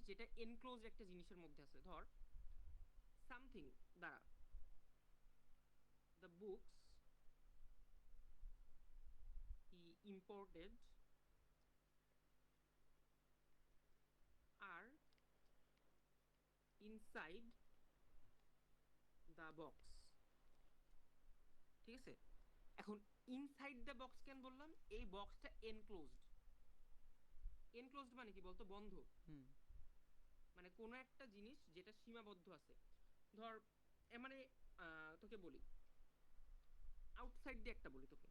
যেটা এনক্লোজড একটা জিনিসের মধ্যে আছে। ধর সামথিং দ্বারা the books he imported are inside the box. ঠিক আছে, এখন ইনসাইড দ্য বক্স কেন বললাম? এই বক্সটা এনক্লোজড। এনক্লোজড মানে কি বলতো? বন্ধ। হুম মানে কোনো একটা জিনিস যেটা সীমাবদ্ধ আছে। ধর মানে তোকে বলি, আউটসাইড দিয়ে একটা বলি তোকে।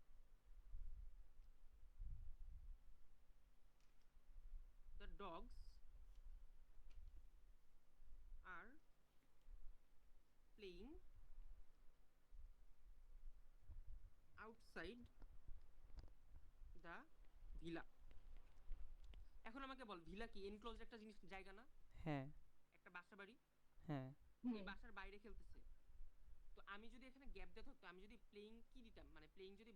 The dogs are playing outside the villa. এখন আমাকে বল, ভিলা কি এনক্লোজড একটা জিনিস, জায়গা না? হ্যাঁ একটা বাসা বাড়ি। হ্যাঁ এই বাসার বাইরে খেলতেছে। তো আমি যদি এখানে গ্যাপ দেওয়া থাকতো, আমি যদি প্লেইং কি দিতাম, মানে প্লেইং যদি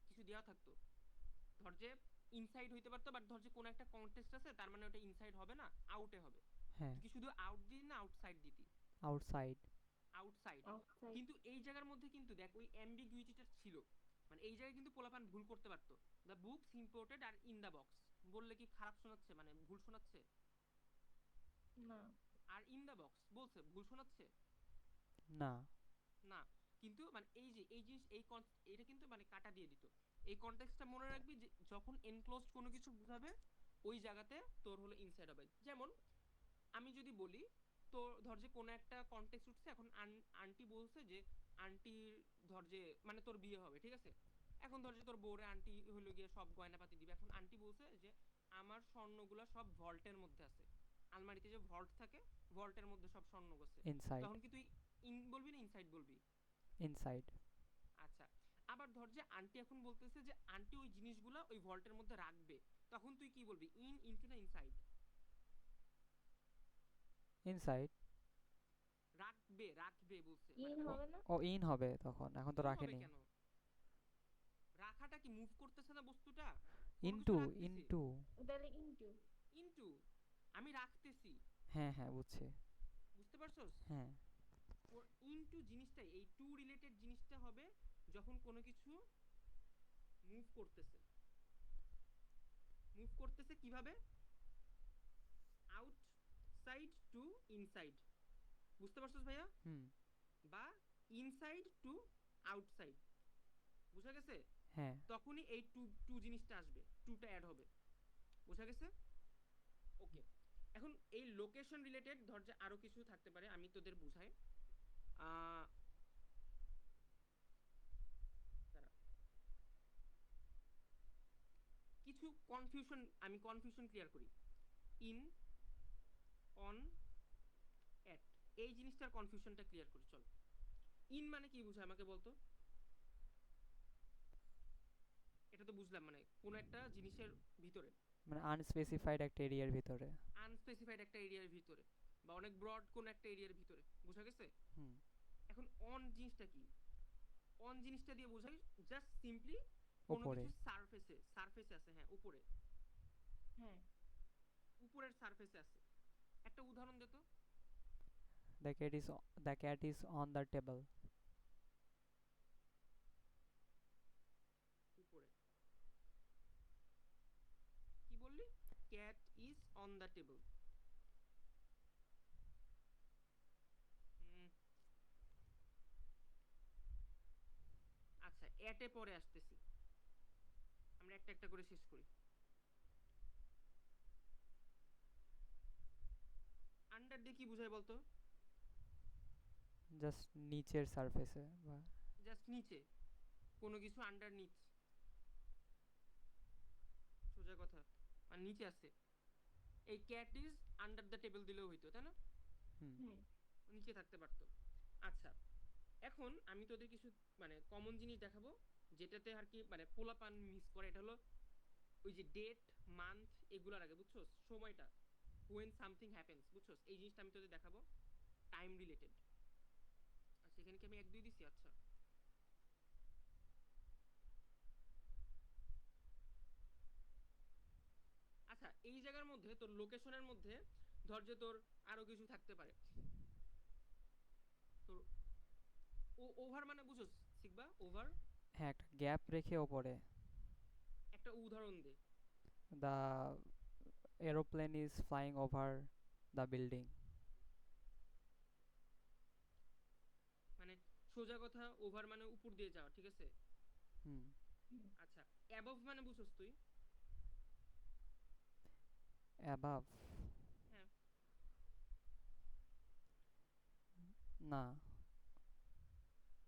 কিছু দেওয়া থাকতো, ধর যে ইনসাইড হইতে পারতো, বাট ধর যে কোনো একটা কন্টেস্ট আছে, তার মানে ওটা ইনসাইড হবে না, আউটে হবে। হ্যাঁ তুই কি শুধু আউট দিতি না আউটসাইড দিতি? Outside outside. আউটসাইড। কিন্তু এই জায়গার মধ্যে কিন্তু দেখ ওই অ্যাম্বিগুইটিটা ছিল। মানে এই জায়গায় কিন্তু পোলাপান ভুল করতে পারতো। The books imported are in the box বললে কি খারাপ শোনাচ্ছে, মানে ভুল শোনাচ্ছে? না। আর ইন দ্য বক্স বলছে, ভুল শোনাচ্ছে? না না। কিন্তু মানে এই যে এই জিনিস এটা কিন্তু মানে কাটা দিয়ে দিত। এই কনটেক্সটটা মনে রাখবি যে যখন এনক্লোজড কোনো কিছু বুঝাবে, ওই জায়গাতে তোর হলো ইনসাইড হবে। যেমন আমি যদি বলি, তো ধর যে কোনো একটা কনটেক্সট উঠছে, এখন আন্টি বলছে যে আন্টির ধর যে মানে তোর বিয়ে হবে, ঠিক আছে? এখন ধর যে তোর বউরে আন্টি হলো গিয়ে সব গয়নাপাতি দিবে। এখন আন্টি বলছে যে আমার স্বর্ণগুলা সব ভল্টের মধ্যে আছে। আলমারিতে যে ভল্ট থাকে, ভল্টের মধ্যে সব স্বর্ণ আছে। ইনসাইড তখন কি তুই ইন বলবি না ইনসাইড বলবি? ইনসাইড আচ্ছা। আবার ধর যে আন্টি এখন বলতেছে যে আন্টি ওই জিনিসগুলা ওই ভল্টের মধ্যে রাখবে, তখন তুই কি বলবি? ইনটু না ইনসাইড? ইনসাইড রাখবে, রাখবে বলছে মানে। ইন হবে না? ও ইন হবে তখন, এখন তো ইন হবে রাখেনি। কেন? রাখাটা কি মুভ করতেছে না বস্তুটা? কোনো কিছু ইনটু রাখতেছি। ইনটু তাহলে ইনটু। ইনটু, আমি রাখতেছি। হ্যাঁ হ্যাঁ বুঝছি। বুঝতে পারছস? হ্যাঁ ওর ইনটু জিনিসটাই, এই টু রিলেটেড জিনিসটা হবে যখন কোনো কিছু মুভ করতেছে। মুভ করতেছে কিভাবে? Outside to inside. বুঝতে পারছস ভাইয়া? হুম বা ইনসাইড টু আউটসাইড। বুঝা গেছে? হ্যাঁ তখনই এই টু টু জিনিসটা আসবে, টুটা অ্যাড হবে। বুঝা গেছে? ওকে। এখন এই লোকেশন রিলেটেড ধর যে আরো কিছু থাকতে পারে, আমি তোদের বুঝাই। আহ দাঁড়া, কিছু কনফিউশন, আমি কনফিউশন ক্লিয়ার করি। ইন, অন, এট, এই জিনিসটার কনফিউশনটা ক্লিয়ার করি চল। ইন মানে কি বুঝায় আমাকে বলতো? এটা তো বুঝলাম, মানে কোন একটা জিনিসের ভিতরে, মানে আনস্পেসিফাইড একটা এরিয়ার ভিতরে। আনস্পেসিফাইড একটা এরিয়ার ভিতরে, বা অনেক ব্রড কোন একটা এরিয়ার ভিতরে। বুঝা গেছে? হুম এখন অন জিনিসটা কি? অন জিনিসটা দিয়ে বোঝাই জাস্ট সিম্পলি কোনো ওপরে। কিছু সারফেসে, সারফেসে আছে, হ্যাঁ উপরে, হ্যাঁ। উপরের সারফেসে আছে। একটা উদাহরণ দে তো। The cat is the cat is on the table. উপরে কি বললি? Cat is on the table. আচ্ছা, এটে পরে আসতেছি, আমরা একটা একটা করে শেষ করি। আন্ডার দিয়ে কি বুঝায় বলতো? জাস্ট নিচের সারফেসে বা জাস্ট নিচে, কোনো কিছু আন্ডার নিচ, সোজা কথা, আর নিচে আছে। এই cat is under the table দিলেও হইতো, তাই না? হুম হ্যাঁ। নিচে থাকতে পারতো। আচ্ছা, এখন আমি তোদের কিছু মানে কমন জিনিস দেখাবো, যেটাতে আর কি মানে পোলাপান মিস করে। এটা হলো ওই যে ডেট, মান্থ, এগুলার আগে বুঝছস সময়টা, when something happens, বুঝছস? এই জিনিসটা আমি তোদের দেখাবো, টাইম রিলেটেড। আচ্ছা, এখানে কি আমি এক দুই দিছি? আচ্ছা। আচ্ছা, এই জায়গার মধ্যে তোর লোকেশনের মধ্যে ধর যে তোর আরো কিছু থাকতে পারে। তোর ওভার মানে বুঝোস শিখবা? ওভার হ্যাঁ, একটা গ্যাপ রেখে ওপরে। একটা উদাহরণ দে। The aeroplane is flying over the building. মানে সোজা কথা ওভার মানে উপর দিয়ে যাওয়া, ঠিক আছে? হুম। আচ্ছা, অ্যাবভ মানে বুঝোস তুই? অ্যাবাভ? হ্যাঁ। না,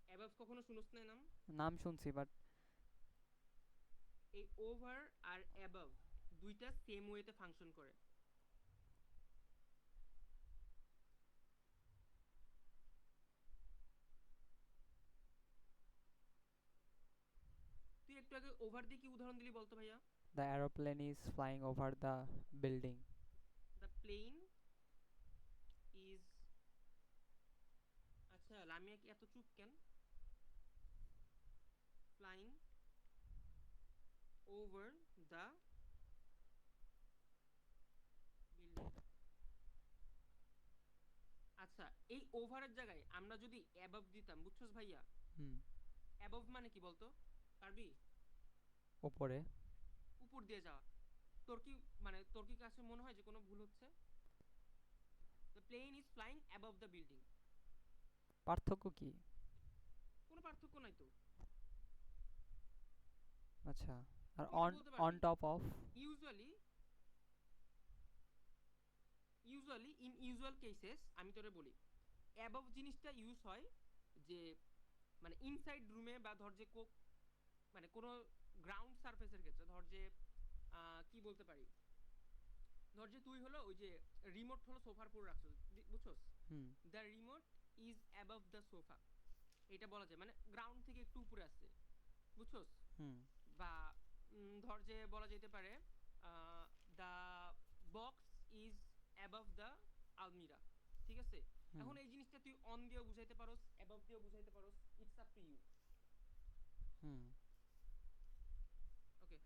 অ্যাবভ কখনো শুনোস না নাম? নাম শুনছি বাট এই ওভার আর অ্যাবভ দুইটা সেম ওয়েতে ফাংশন করে। তুই একটু আগে ওভার দিয়ে কি উদাহরণ দিলি বলতো ভাইয়া? The aeroplane is flying over the building. The plane is, আচ্ছা লামিয়া কি এত চুপ কেন? Flying over the building. আচ্ছা, এই ওভারের জায়গায় আমরা যদি অ্যাবভ দিতাম, বুঝছস ভাইয়া? হুম। অ্যাবভ মানে কি বলতো? পারবি? ওপরে। উপর দিয়ে যাওয়া। তোর কি কাছে মনে হয় যে কোনো ভুল হচ্ছে? The plane is flying above the building. পার্থক্য কি? কোনো পার্থক্য নাই তো। আচ্ছা, আর তুই এটা অন বলতে অন পারবি top of? Usually in usual cases আমি তোরে বলি, অ্যাবভ জিনিসটা ইউজ হয় যে মানে ইনসাইড রুমে, বা ধর যে মানে কোনো গ্রাউন্ড সারফেসের ক্ষেত্রে। ধর যে কি বলতে পারি, ধর যে তুই হলো ওই যে রিমোট হলো সোফার উপর রাখছো, বুঝছস? হুম। The remote is above the sofa, এটা বলা যায়, মানে গ্রাউন্ড থেকে একটু উপরে আছে, বুঝছস? হুম। বা ধর যে বলা যেতে পারে the box is above the আলমিরা, ঠিক আছে? হুম। এখন এই জিনিসটা তুই অন দিয়েও বুঝাইতে পারোস, অ্যাবভ দিয়েও বুঝাইতে পারোস, ইটস আপ টু ইউ। হুম। ওকে।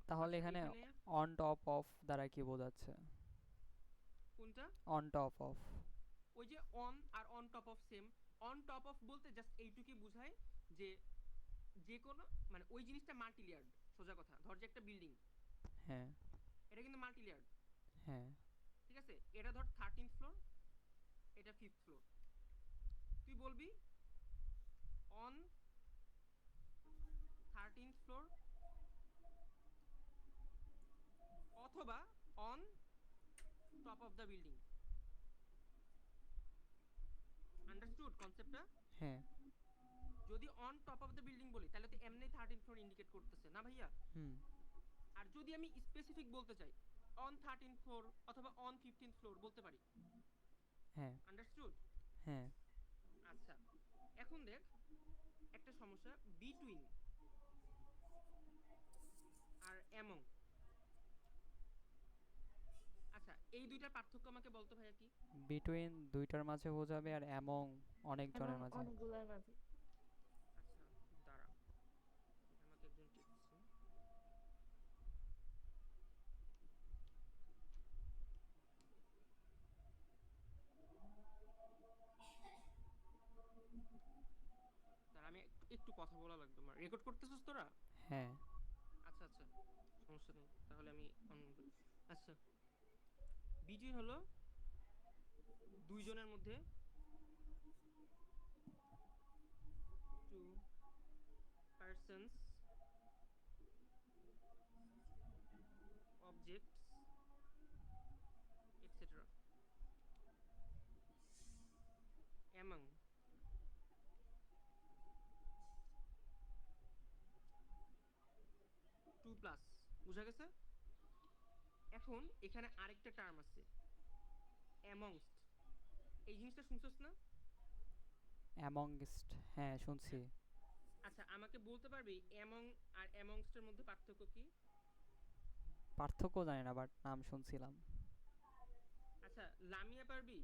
তাহলে আচ্ছা এখানে এখানে অন টপ অফ দ্বারা কি বোঝাচ্ছে? কোনটা? On top of. ওই যে অন আর on top of same. On top of বলতে জাস্ট এইটুকুই বুঝায় যে যে কোনো মানে ওই জিনিসটা মাল্টি লেয়ার্ড। সোজা কথা, ধর যে একটা বিল্ডিং, হ্যাঁ। এটা কিন্তু মাল্টি লেয়ার্ড, হ্যাঁ। ঠিক আছে? এটা ধর 13th ফ্লোর, এটা 5th ফ্লোর। তুই বলবি অন 13th ফ্লোর অথবা on top of the building. Understood কনসেপ্টটা? হ্যাঁ। যদি on top of the building বলি তাহলে তো এমনি 13th ফ্লোর ইন্ডিকেট করতেছে না ভাইয়া? হুম। আর যদি আমি স্পেসিফিক বলতে চাই, অন 13th ফ্লোর অথবা অন 15th ফ্লোর বলতে পারি। হ্যাঁ। আন্ডারস্টুড? হ্যাঁ। আচ্ছা, এখন দেখ একটা সমস্যা বিটুইন আর অ্যামং। আচ্ছা, এই দুইটার পার্থক্য আমাকে বলতো ভাইয়া কি? বিটুইন দুইটার মাঝে বোঝাবে, আর অ্যামং এবং অনেকজনের মাঝে। অনেকগুলোর মাঝে। আচ্ছা দাঁড়া, আমাকে একজন টিপছে। দাঁড়া, আমি একটু কথা বলা লাগবে আমার। রেকর্ড করতেছিস তোরা? হ্যাঁ। আচ্ছা আচ্ছা, সমস্যা নেই, তাহলে আমি অন করি। আচ্ছা, বিটুইন হলো দুইজনের মধ্যে, two persons, objects etcetera. Among two plus, বুঝা গেছে? এখন এখানে আরেকটা টার্ম আছে, অ্যামংস্ট। এই জিনিসটা শুনছস না? অ্যামংস্ট? হ্যাঁ, শুনছি। আচ্ছা, আমাকে বলতে পারবি অ্যামং আর অ্যামংস্টের মধ্যে পার্থক্য কি? পার্থক্য জানি না, বাট নাম শুনছিলাম। আচ্ছা, লামিয়া পারবি?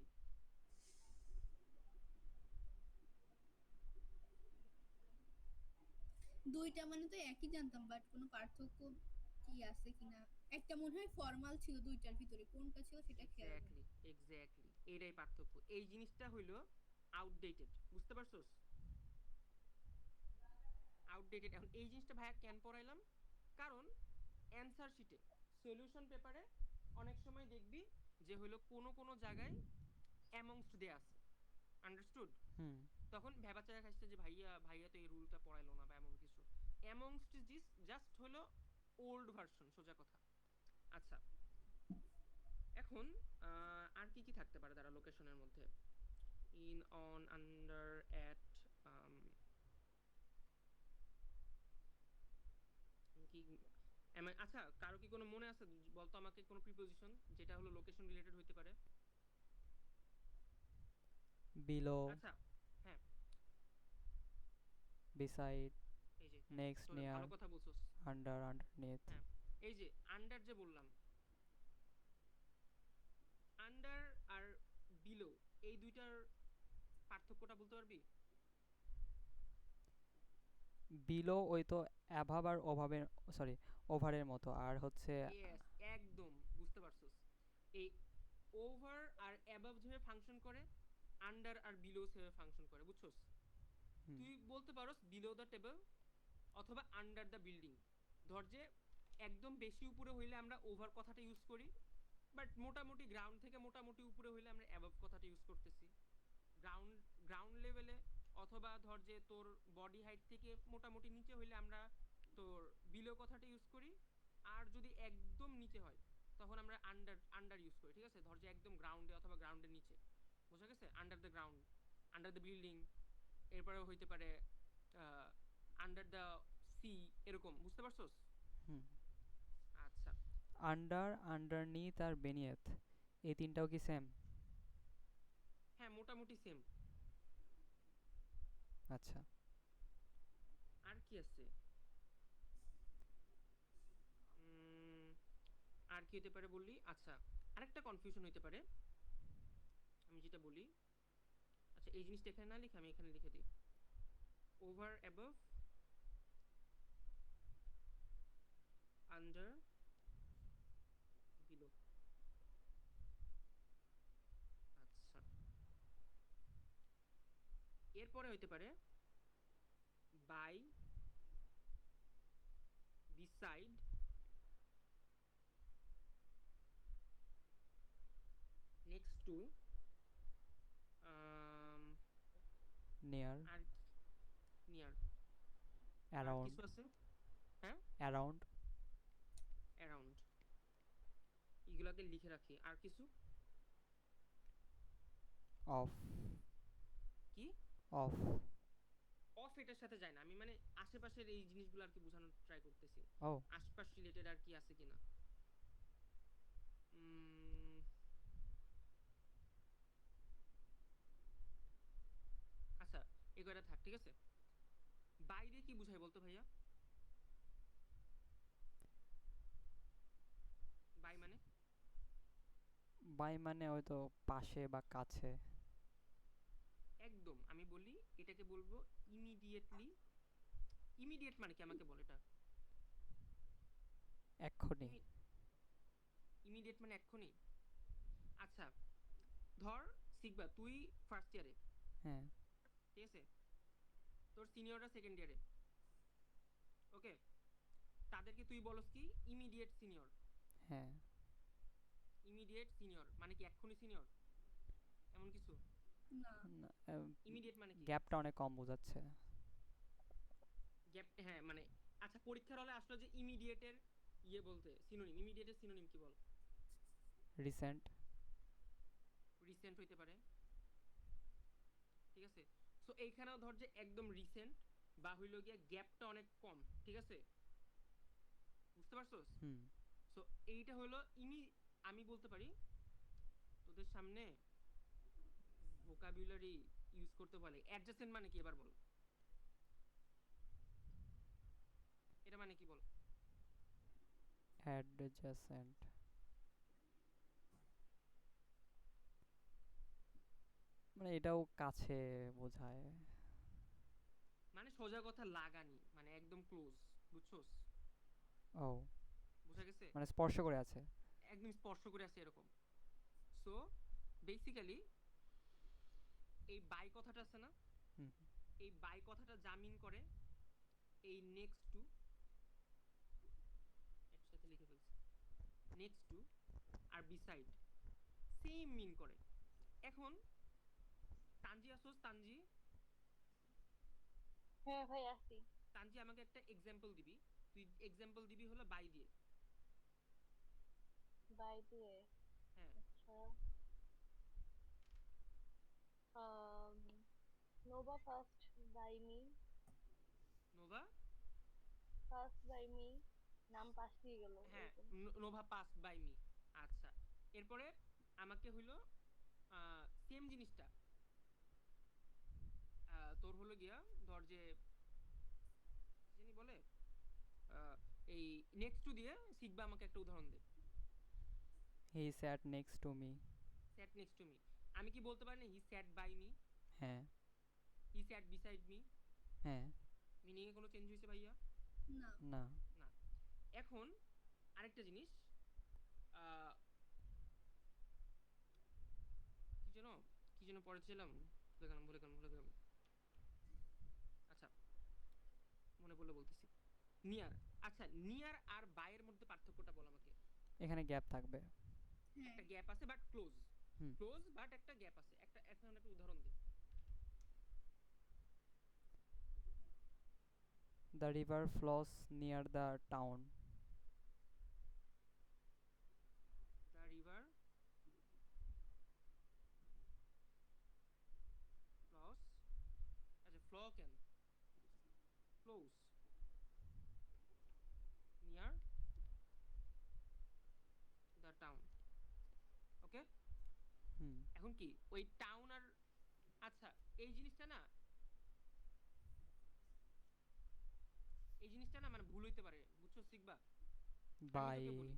দুইটা মানে তো একই জানতাম, বাট কোনো পার্থক্য কি আছে কিনা একটা মনে হয় ফর্মাল ছিল দুইটার ভিতরে, কোনটা ছিল সেটা খেয়াল নেই। এক্স্যাক্টলি এটাই পার্থক্য। এই জিনিসটা হইলো আউটডেটেড, বুঝতে পারছোস? আউটডেটেড। এখন এই জিনিসটা ভাইয়া কেন পড়াইলাম, কারণ অ্যান্সার শিটে সলিউশন পেপারে অনেক সময় দেখবি যে হইলো কোনো কোনো জায়গায় অ্যামংস্ট দেয়া আছে, আন্ডারস্টুড? হুম তখন ভেবাচারা খাইছে যে ভাইয়া ভাইয়া তো এই রুলটা পড়াইলো না বা এমন কিছু। অ্যামংস্ট জাস্ট হলো ওল্ড ভার্সন, সোজা কথা। আচ্ছা, এখন আর কি কি থাকতে পারে তারা লোকেশনের মধ্যে? ইন, অন, আন্ডার, অ্যাট, কি আচ্ছা, কারো কি কোনো মনে আছে বলতো আমাকে কোনো প্রিপোজিশন যেটা হলো লোকেশন রিলেটেড হইতে পারে? বিলো, আচ্ছা, হ্যাঁ, বিসাইড, এই যে হ্যাঁ, নেক্সট, তোরে নিয়ার, ভালো কথা বলছস। Under, underneath. হ্যাঁ, এই যে আন্ডার যে বললাম, আন্ডার আর বিলো এই দুইটার পার্থক্যটা বলতে পারবি? বিলো ওই তো অ্যাভাব আর ওভাবের, সরি, ওভারের মতো। আর হচ্ছে ইয়েস, একদম বুঝতে পারছস। এই ওভার আর অ্যাবাভ যেভাবে ফাংশন করে, আন্ডার আর বিলো সেভাবে ফাংশন করে, বুঝছস? হুম, তুই বলতে পারস বিলো দ্য টেবল অথবা আন্ডার দ্য বিল্ডিং। ধর যে একদম বেশি উপরে হইলে আমরা ওভার কথাটা ইউজ করি, বাট মোটামুটি গ্রাউন্ড থেকে মোটামুটি উপরে হইলে আমরা অ্যাবাভ কথাটা ইউজ করতেছি। গ্রাউন্ড গ্রাউন্ড লেভেলে অথবা ধর যে তোর বডি হাইট থেকে মোটামুটি নিচে হইলে আমরা তোর বিলো কথাটা ইউজ করি। আর যদি একদম নিচে হয় তখন আমরা আন্ডার আন্ডার ইউজ করি, ঠিক আছে? ধর যে একদম গ্রাউন্ডে অথবা গ্রাউন্ডের নিচে, বোঝা গেছে? Under the ground, under the building, এরপরেও হইতে পারে আন্ডার দ্য সি, এরকম, বুঝতে পারছোস? হুম। আচ্ছা, আন্ডার, আন্ডারনিথ আর বেনিয়েথ, এই তিনটাও কি সেম? হ্যাঁ মোটামুটি সেম। আচ্ছা, আর কি আছে? উম, আর কি হতে পারে বললি? আচ্ছা, আরেকটা কনফিউশন হইতে পারে, আমি যেটা বলি। আচ্ছা, এই জিনিসটা এখানে না লিখে আমি এখানে লিখে দিই, ওভার, অ্যাবভ, আন্ডার, বিলো। আচ্ছা, এরপরে হইতে পারে by, beside, next to, near, আর নিয়ার, আর অ্যারাউন্ড, কিছু আছে? হ্যাঁ, অ্যারাউন্ড, অ্যারাউন্ড, এগুলাকে লিখে রাখি। আর কিছু? অফ, কি? অফ। অফ এটার সাথে যায় না, আমি মানে আশেপাশের এই জিনিসগুলো আর কি বোঝানোর ট্রাই করতেছি, ও, আশপাশ রিলেটেড আর কি আছে কিনা। উম, আচ্ছা, এই কয়টা থাক, ঠিক আছে। বাইরে কি বুঝায় বলতো ভাইয়া? বাই মানে? বাই মানে ওই তো পাশে বা কাছে। একদম, আমি বলি এটাকে বলবো ইমিডিয়েটলি। ইমিডিয়েট মানে কি আমাকে বল এটা। এক্ষুনি। ইমিডিয়েট মানে এক্ষুনি। আচ্ছা, ধর শিখবা তুই ফার্স্ট ইয়ারে, হ্যাঁ, ঠিক আছে, তোর সিনিয়ররা সেকেন্ড ইয়ারে, ওকে, তাদেরকে তুই বলস কি ইমিডিয়েট সিনিয়র। হ্যাঁ। ইমিডিয়েট সিনিয়র মানে কি এক্ষুনি সিনিয়র, এমন কিছু? না, ইমিডিয়েট মানে কি? গ্যাপটা অনেক কম বোঝাচ্ছে। গ্যাপ, হ্যাঁ মানে, আচ্ছা পরীক্ষার হলে আসলো যে ইমিডিয়েটের ইয়ে বলতে সিনোনিম, ইমিডিয়েটের সিনোনিম কি বল? রিসেন্ট। রিসেন্ট হইতে পারে, ঠিক আছে। সো এইখানেও ধর যে একদম রিসেন্ট বা হইলো গিয়া গ্যাপটা অনেক কম, ঠিক আছে, বুঝতে পারছোস? হুম। সো এইটা হলো আমি বলতে পারি তোদের সামনে ভোকাবুলারি ইউজ করতে বলে। অ্যাডজাসেন্ট মানে কি এবার বল, এটা মানে কি বল? অ্যাডজেসেন্ট মানে এটাও কাছে বোঝায়। মানে সোজা কথা লাগানি, মানে একদম ক্লোজ, বুঝছোস? ও, বুঝা গেছে? মানে স্পর্শ করে আছে। একদম স্পর্শ করে আছে এরকম। সো বেসিক্যালি এই বাই কথাটা আছে না, হুম এই বাই কথাটা জামিন করে এই নেক্সট টু, একসাথে লিখে ফেলছি, নেক্সট টু আর বিসাইড সেম মিন করে। এখন তানজি আসোস, তানজি, হ্যাঁ ভাই আসি। তানজি আমাকে একটা এক্সাম্পল দিবি, তুই এক্সাম্পল দিবি হলো বাই দিয়ে। বাই দিয়ে। হ্যাঁ, আচ্ছা। um Nova first by me. Nova, First by me. নাম পাশ দিয়ে গেল হ্যাঁ এরকম। Nova pass by me. আচ্ছা, এরপরে আমাকে হইলো সেম জিনিসটা তোর হলো গিয়া, ধর যে কি জানি বলে, আহ, এই নেক্সট টু দিয়ে শিখবা আমাকে একটা উদাহরণ দে। He sat next to me. Sat next to me, আমি কি বলতে পারি না হি স্যাট বাই মি, হ্যাঁ হি স্যাট বিসাইড মি? হ্যাঁ। মিনিং এ কোনো চেঞ্জ হয়েছে ভাইয়া? না। না। না। এখন আরেকটা জিনিস, আহ, কি যেন, কি যেন পড়েছিলাম, ভুলে গেলাম ভুলে গেলাম ভুলে গেলাম। আচ্ছা, মনে পড়লে বলতেছি। নিয়ার। আচ্ছা, নিয়ার আর বাইয়ের মধ্যে পার্থক্যটা বল আমাকে। এখানে গ্যাপ থাকবে। হ্যাঁ। একটা গ্যাপ আছে বাট ক্লোজ, হুম। ক্লোজ বাট একটা গ্যাপ আছে। একটা এখন একটা উদাহরণ দে। The river flows near the town. The river flows, আচ্ছা ফ্ল কেন, flows near the town. Okay, হুম। এখন কি ওই টাউন আর, আচ্ছা এই জিনিসটা না, এই জিনিসটা না মানে ভুল হইতে পারে, বুঝছো শিখবা? আমি বাই। তোকে বলি,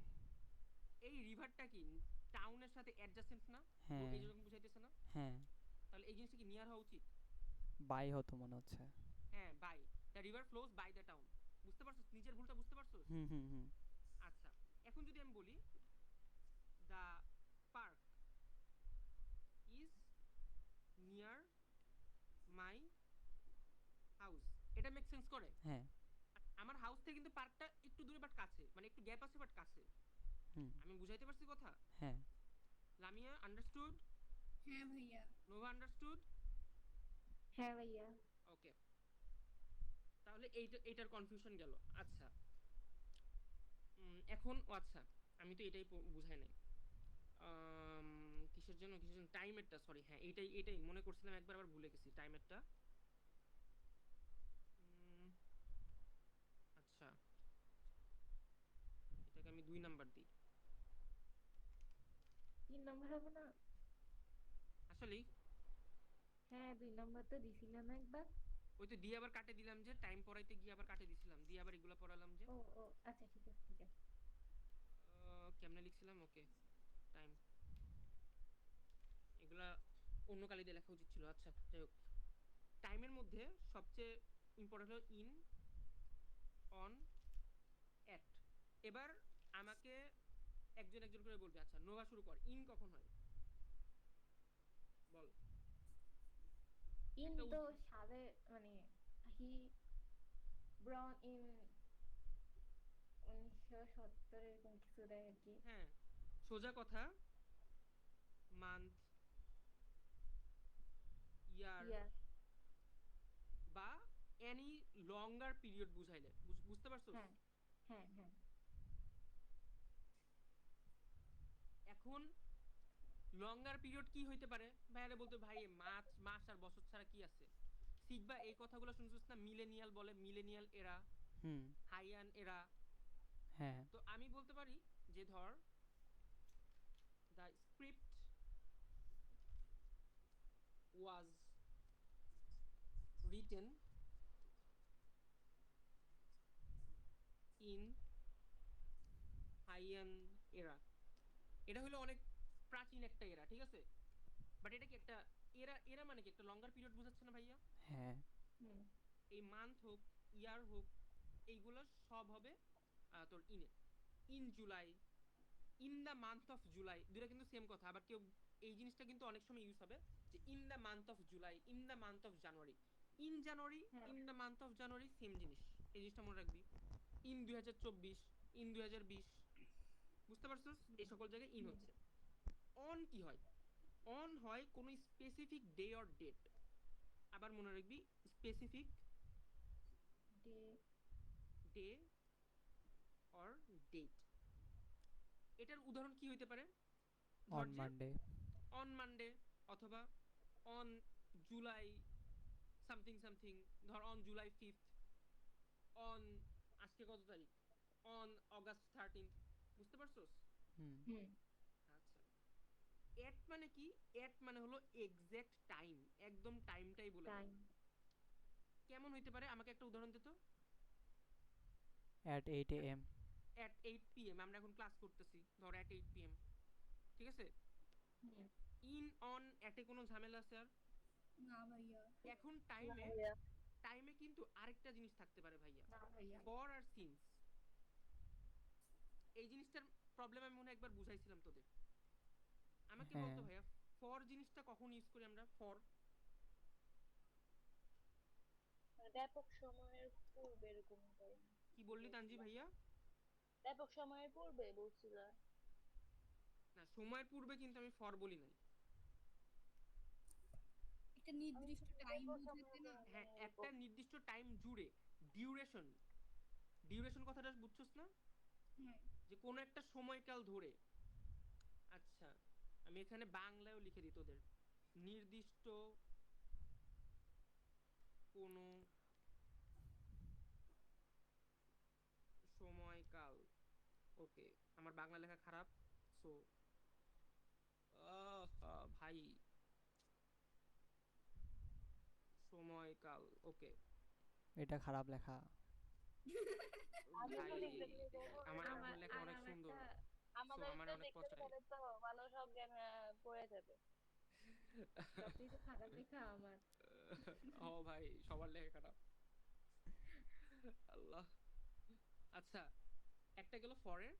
এই রিভারটা কি টাউনের সাথে অ্যাডজাসেন্ট না? হ্যাঁ এই যেরকম বুঝাইতেছে না? হ্যাঁ। তাহলে এই জিনিসটা কি নিয়ার হওয়া উচিত? বাই হতো মনে হচ্ছে। হ্যাঁ, by. The river flows by the town. বুঝতে পারছস নিজের ভুলটা, বুঝতে পারছস? হুম হুম হুম। আচ্ছা, এখন যদি আমি বলি the park is near my house, এটা মেক সেন্স করে? হ্যাঁ। আমার হাউস থেকে কিন্তু পার্কটা একটু দূরে বাট কাছে, মানে একটু গ্যাপ আছে বাট কাছে। হুম। আমি বুঝাইতে পারছি কথা? হ্যাঁ। লামিয়া আন্ডারস্টুড? হ্যাঁ ভাইয়া। Nova understood? হ্যাঁ ভাইয়া। ওকে, তাহলে এইটার কনফিউশন গেল। আচ্ছা, এখন ও আচ্ছা, আমি তো এটাই বুঝাই নাই। কিসের জন্য টাইমেরটা, সরি, হ্যাঁ এইটাই এটাই মনে করছিলাম একবার, আবার ভুলে গেছি টাইমেরটা। আচ্ছা, এটাকে আমি 2 নাম্বার দিই। 3 নম্বর হবে না? আসলেই হ্যাঁ 2 নম্বর তো দিছিলাম একবার। ওই তো দিয়ে আবার কাটে দিলাম, যে টাইম পড়াইতে গিয়ে আবার কাটে দিছিলাম, দিয়ে আবার এগুলো পড়ালাম যে। ও ও আচ্ছা ঠিক আছে ঠিক আছে। কেমনে লিখছিলাম, ওকে টাইম, এগুলা অন্য কালি দিয়ে লেখা উচিত ছিল। আচ্ছা যাই হোক, টাইমের মধ্যে সবচেয়ে ইম্পর্টেন্ট হলো ইন, অন, অ্যাট। এবার আমাকে একজন একজন করে বলবে। আচ্ছা নোভা শুরু কর, ইন কখন হয় বল। ইন একটা তো সালে মানে হি ব্রন ইন 1970 এরকম কিছু দেয় আর কি। হ্যাঁ, সোজা কথা, মান্থ, ইয়ার ইয়ার। বা এনি লঙ্গার পিরিয়ড বুঝাইলে, বুঝতে পারছো? হ্যাঁ হ্যাঁ হ্যাঁ। এখন লঙ্গার পিরিয়ড কি হইতে পারে? ভাইয়ারে বলতে, ভাই মাস মাস আর বছর ছাড়া কি আছে? শিখবা এই কথাগুলো শুনছিস না, মিলেনিয়াল বলে, মিলেনিয়াল এরা, হুম। হাইয়ান এরা। হ্যাঁ। তো আমি বলতে পারি যে ধর the script was written in Haiyan এরা। এটা হলো অনেক প্রাচীন একটা এরা, ঠিক আছে? বাট এটা কি একটা এরা, এরা মানে কি একটা লঙ্গার পিরিয়ড বোঝাচ্ছে না ভাইয়া? হ্যাঁ। হুম। এই মান্থ হোক, ইয়ার হোক, এইগুলো সব হবে তোর ইনে। In July, in the month of July, দুটো কিন্তু সেম কথা। আবার কেউ এই জিনিসটা কিন্তু অনেক সময় ইউজ হবে যে in the month of July, in the month of January, in January, হ্যাঁ। In the month of January same জিনিস। এই জিনিসটা মনে রাখবি। ইন 2024, ইন 2020, বুঝতে পারছিস? এই সকল জায়গায় ইন হচ্ছে। অন কি হয়? অন হয় কোনো স্পেসিফিক ডে অর ডেট। আবার মনে রাখবি specific day day or date. এটার উদাহরণ কি হইতে পারে? অন ধর যে মানডে। অন মানডে, অথবা অন জুলাই সামথিং সামথিং, ধর অন জুলাই 5th, অন আজকে কত তারিখ, অন অগাস্ট 13th, বুঝতে পারছোস? হুম। হুম আচ্ছা, এট মানে কি? এট মানে হলো এক্সাক্ট টাইম, একদম টাইমটাই বলে দেয়। টাইম কেমন হইতে পারে? আমাকে একটা উদাহরণ দে তো। at 8 a.m. at 8 pm, আমরা এখন ক্লাস করতেছি, ধর at 8 pm, ঠিক আছে? হুম ইন অন এটে কোনো ঝামেলা আছে আর? না ভাইয়া। এখন না টাইমে, ভাইয়া টাইমে কিন্তু আরেকটা জিনিস থাকতে পারে ভাইয়া, না ভাইয়া ফর আর সিন্স। এই জিনিসটার প্রবলেম আমি মনে হয় একবার বুঝাইছিলাম তোদের। আমাকে হ্যাঁ। বলতো ভাইয়া, ফর জিনিসটা কখন ইউজ করি আমরা? ফর মানে ব্যাপক সময়ের পূর্বে এরকম টাইম কি বললি তানজি ভাইয়া? ব্যাপক সময়ের পূর্বে বলছিল। না, সময়ের পূর্বে কিন্তু আমি ফর বলি নাই। একটা নির্দিষ্ট টাইম বোঝাতে না। হ্যাঁ, একটা নির্দিষ্ট টাইম জুড়ে, ডিউরেশন। ডিউরেশন কথাটা বুঝছস না? হ্যাঁ। যে কোনো একটা সময়কাল ধরে। আচ্ছা, আমি এখানে বাংলায়ও লিখে দিই তোদের, নির্দিষ্ট কোনো সময়কাল। ওকে, আমার বাংলা লেখা খারাপ, সো ভাই, সময়কাল, ওকে। এটা খারাপ লেখা। আমি ভাই, তো লিখতে গেলে দেখবো আমার আমার আমার লেখা আর অনেক আমার সুন্দর, একটা সো আমাদের আমার তো অনেক দেখতে পছায়। গেলে তো ভালো সব জ্ঞান পড়ে যাবে। সবচেয়ে তো খারাপ লেখা আমার। ও ভাই, সবার লেখা খারাপ, আল্লাহ। আচ্ছা, একটা গেল ফরের,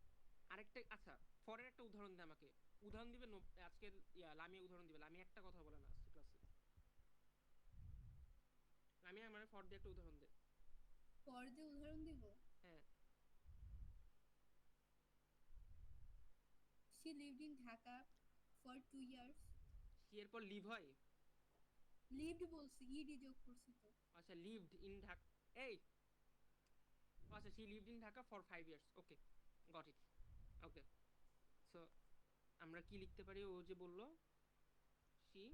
আরেকটা, আচ্ছা ফরের একটা উদাহরণ দে আমাকে। উদাহরণ দিবে আজকের লামিয়া উদাহরণ দিবে। লামিয়া একটা কথা বলে না আজকে ক্লাসে। লামিয়া মানে ফর দিয়ে একটা উদাহরণ দে। পর দিয়ে উদাহরণ দিব। হ্যাঁ। She lived in Dhaka for 2 years. C এর পর লিভ হয়? Lived বলছি, ইডি যোগ করছি তো। আচ্ছা, লিভড ইন ঢাকা, এই, আচ্ছা, she lived in Dhaka for 5 years, okay, got it, okay, so আমরা কি লিখতে পারি? ও যে বললো she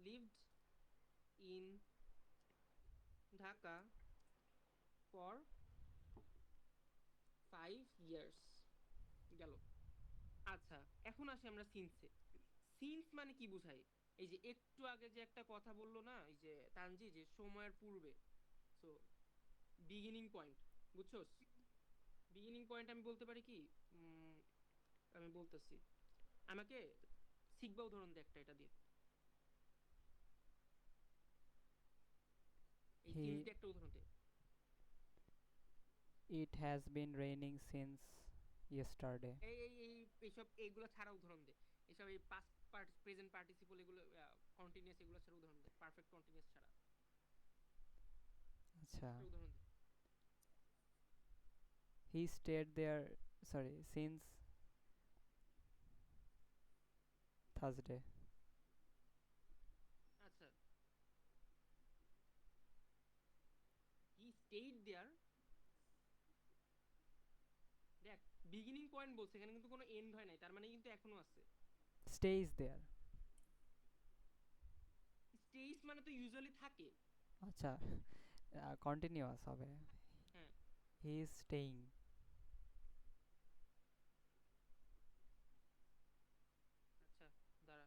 lived in Dhaka for 5 years, গেল। আচ্ছা, এখন আসি আমরা সিন্সে। সিন্স মানে কি বুঝায়? এই যে একটু আগে যে একটা কথা বললো না, এই যে তানজি, যে সময়ের পূর্বে, সো বিগিনিং পয়েন্ট, বুঝছোস? বিগিনিং পয়েন্ট আমি বলতে পারি কি, আমি বলতেছি, আমাকে শিখবা উদাহরণ দে একটা, এটা দিয়ে, এই He সিন্স দিয়ে একটা উদাহরণ দে। It has been raining since yesterday. এই এই এই এইসব এইগুলো ছাড়া উদাহরণ দে। এসব এই পাস্ট প্রেজেন্ট পার্টিসিপল, এগুলো কন্টিনিউয়াস, এগুলো ছাড়া উদাহরণ দে, পারফেক্ট কন্টিনিউয়াস ছাড়া আচ্ছা। একটা উদাহরণ দে। He stayed there, sorry, since Thursday. আচ্ছা, he stayed there, দেখ বিগিনিং পয়েন্ট বলছে, এখানে কিন্তু কোনো এন্ড হয় নাই, তার মানে কিন্তু এখনো আছে। Stays there. স্টেজ মানে তো ইউজুয়ালি থাকে। আচ্ছা, কন্টিনিউয়াস হবে। হ্যাঁ। He is staying. আচ্ছা, দাঁড়া,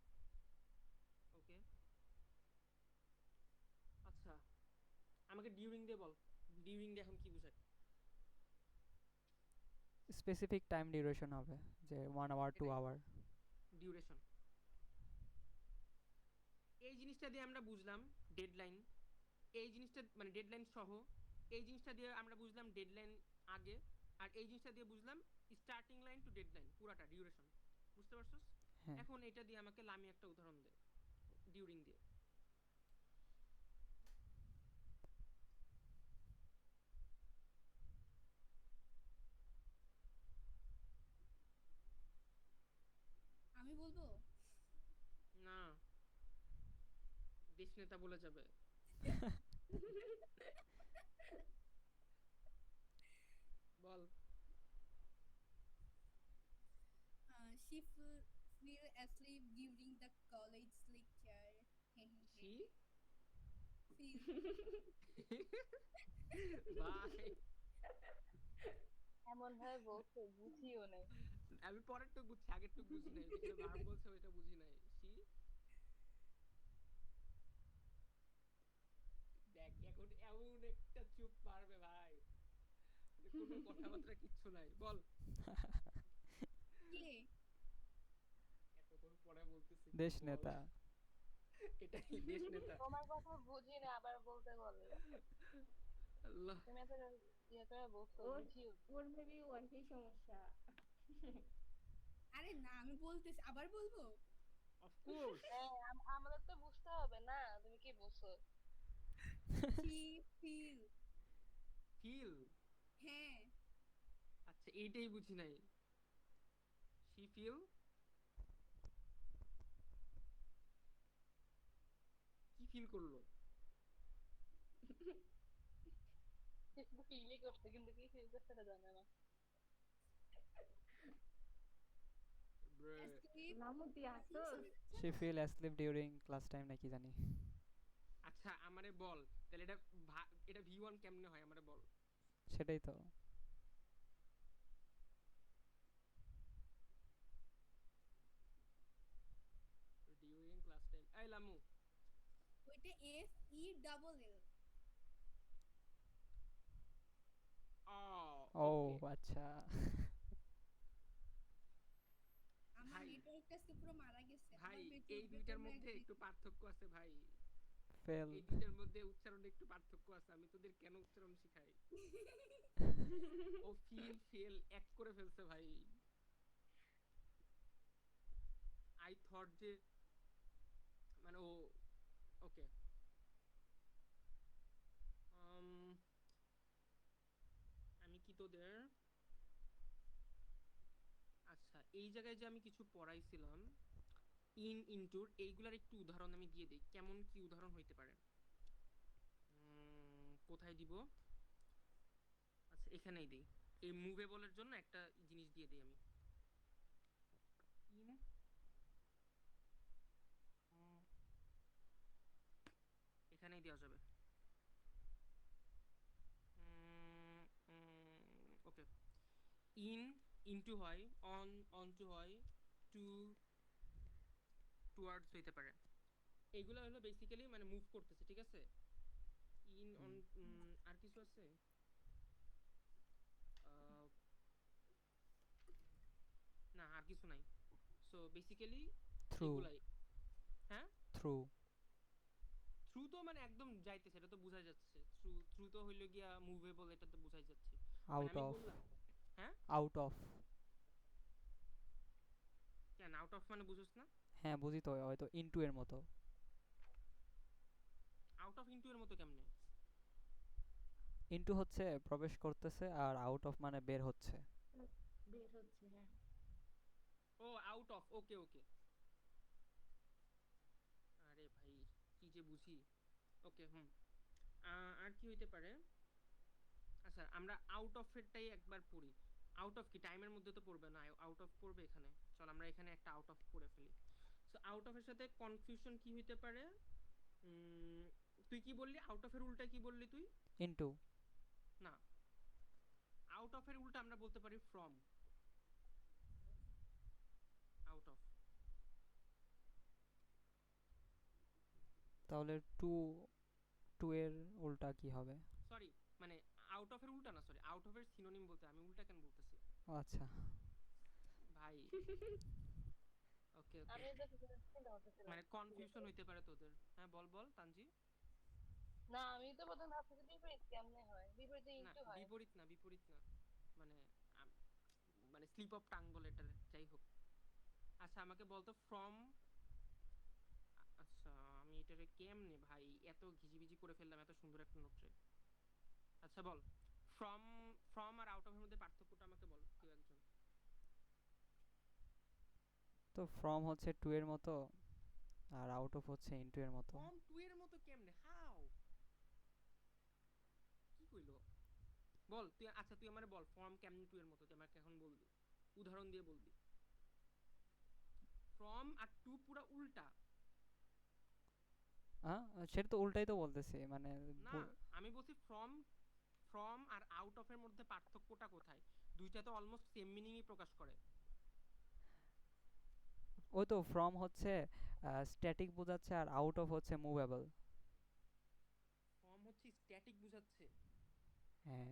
আমাকে ডিউরিং দিয়ে বল, ডিউরিং দিয়ে এখন কি বোঝায়? স্পেসিফিক টাইম ডিউরেশন হবে, যে 1 আওয়ার 2 এটাই আওয়ার। ডিউরেশন। এই জিনিসটা দিয়ে আমরা বুঝলাম ডেডলাইন, এই জিনিসটা মানে ডেডলাইন সহ, এই জিনিসটা দিয়ে আমরা বুঝলাম ডেডলাইন আগে, আর এই জিনিসটা দিয়ে বুঝলাম স্টার্টিং লাইন টু ডেডলাইন পুরাটা ডিউরেশন। বুঝতে পারছস? হ্যাঁ এখন এটা দিয়ে আমাকে লামি একটা উদাহরণ দে ডিউরিং দিয়ে। আমি বলবো না, দেশ নেতা বলে যাবে। বল। she fell asleep during the college lecture. She Feel ভাই, এমন ভাবে বলছে বুঝিও নাই। আমি পরের টুক বুঝছি, আগের টুক বুঝি নাই, যেটা ভার্ব বলছে ওইটা বুঝি নাই। সি দেখ এখন এমন একটা চুপ পারবে ভাই, মানে কোনো কথাবার্তা কিচ্ছু নাই। বল। কে এতক্ষণ পরে বলতেছি দেশ বল। নেতা। এটাই দেশ নেতা। তোমার কথা বুঝি না আবার বলতে বললে। আল্লাহ। তুমি এত ইয়ে করে বলছো ওর বুঝিও। ওর মেবি ওয়াইফাই সমস্যা। আরে না আমি বলতেছি আবার বলবো অফ কোর্স। হ্যাঁ আমাদের তো বুঝতে হবে না তুমি কি বলছো। she feel feel. হ্যাঁ আচ্ছা এইটাই বুঝি নাই। সি ফিল কি ফিল করলো? ফিলই করছে কিন্তু কি ফিল করছে সেটা জানে না। Bruh. asleep মামুতি আসো। she fell asleep during class time নাকি জানি। আচ্ছা আমারে বল তাহলে এটা এটা V1 কেমনে হয় আমারে বল। সেটাই তো। During class time. এই লামু। ওইটা FELL ও ওকে আচ্ছা। আমার ভাই নেটওয়ার্কটা আজকে পুরো মারা গেছে ভাই আমার এই দুইটার মধ্যে একটু পার্থক্য আছে ভাই, ফেল। এই দুইটার মধ্যে উচ্চারণে একটু পার্থক্য আছে। আমি তোদের কেন উচ্চারণ শিখাই? ও ফিল ফেল এক করে ফেলছে ভাই। আই থট যে মানে ও ওকে। আমি কি তোদের আচ্ছা এই জায়গায় যে আমি কিছু পড়াইছিলাম ইনটুর এইগুলার একটু উদাহরণ আমি দিয়ে দিই, কেমন কি উদাহরণ হইতে পারে। কোথায় দিব? আচ্ছা এখানেই দিই। এই মুভেবলের জন্য একটা জিনিস দিয়ে দিই আমি। ইন এখানেই দেওয়া যাবে। ওকে। ইন ইনটু হয়, অন অনটু হয়, টু টুয়ার্ডস হইতে পারে। এইগুলো হলো বেসিক্যালি মানে মুভ করতেছে, ঠিক আছে? ইন অন আর কিছু আছে? না আর কিছু নাই। So basically through. এগুলাই। হ্যাঁ থ্রু। থ্রু তো মানে একদম যাইতেছে, এটা তো বোঝা যাচ্ছে। থ্রু থ্রু তো হইলো গিয়া মুভেবল, এটা তো বোঝাই যাচ্ছে। মানে আউট আমি অফ। বললাম হ্যাঁ আউট অফ। কেন আউট অফ মানে বুঝোস না? হ্যাঁ বুঝি তো, হয়তো ইনটু এর মতো। আউট অফ ইনটু এর মতো কেমনে? ইনটু হচ্ছে প্রবেশ করতেছে, আর আউট অফ মানে বের হচ্ছে। বের হচ্ছে, হ্যাঁ। ও আউট অফ, ওকে ওকে। আরে ভাই কি যে বুঝি। ওকে আর কি হইতে পারে? আচ্ছা আমরা আউট অফ এরটাই একবার পড়ি। আউট অফ কি টাইমের মধ্যে তো পড়বে না, আউট অফ পড়বে এখানে। চল আমরা এখানে একটা আউট অফ করে ফেলি। সো আউট অফ এর সাথে কনফিউশন কি হইতে পারে? তুই কি বললি আউট অফ এর উল্টা কি বললি তুই? ইনটু। না, আউট অফ এর উল্টা আমরা বলতে পারি ফ্রম। আউট অফ তাহলে টু টু এর উল্টা কি হবে? সরি, মানে আউট অফ এর উল্টা না, সরি, আউট অফ এর সিনোনিম বলতে আমি উল্টা কেন বলতেছি ও আচ্ছা, ভাই। ওকে ওকে, আমি তো কিছু চিন্তা করতেছিলাম মানে কনফিউশন হইতে পারে তোদের। হ্যাঁ বল বল তানজি। না, আমি তো প্রথম ভাবতেছি বিপরীত কেমনে হয়, বিপরীতে না ইনটু হয়। বিপরীত না, বিপরীত না, মানে মানে স্লিপ অফ টাং বলে এটারে, যাই হোক। আচ্ছা আমাকে বলতো ফ্রম, আচ্ছা আমি এটারে কেমনে ভাই এত ঘিজিবিজি করে ফেললাম এত সুন্দর একটা নোটে। আচ্ছা বল, ফ্রম, ফ্রম আর আউট অফ এর মধ্যে পার্থক্যটা আমাকে বল কেউ একজন। তো ফ্রম হচ্ছে টু এর মতো আর আউট অফ হচ্ছে ইনটু এর মতো। ফ্রম টু এর মতো কেমনে, হাউ, কি কইলো বল তুই। আচ্ছা তুই আমারে বল ফর্ম কেমনে টু এর মতো, তুই আমাকে এখন বলবি, উদাহরণ দিয়ে বলবি। ফ্রম আর টু পুরা উল্টা। হ্যাঁ, সেটা তো উল্টাই তো বলতেছি, মানে না আমি বলছি ফ্রম, ফ্রম আর আউট অফ এর মধ্যে পার্থক্যটা কোথায়? দুইটা তো অলমোস্ট সেম মিনিংই প্রকাশ করে। ওই তো ফ্রম হচ্ছে স্ট্যাটিক বোঝাচ্ছে আর আউট অফ হচ্ছে মুভেবল। ফর্ম হচ্ছে স্ট্যাটিক বোঝাচ্ছে, হ্যাঁ,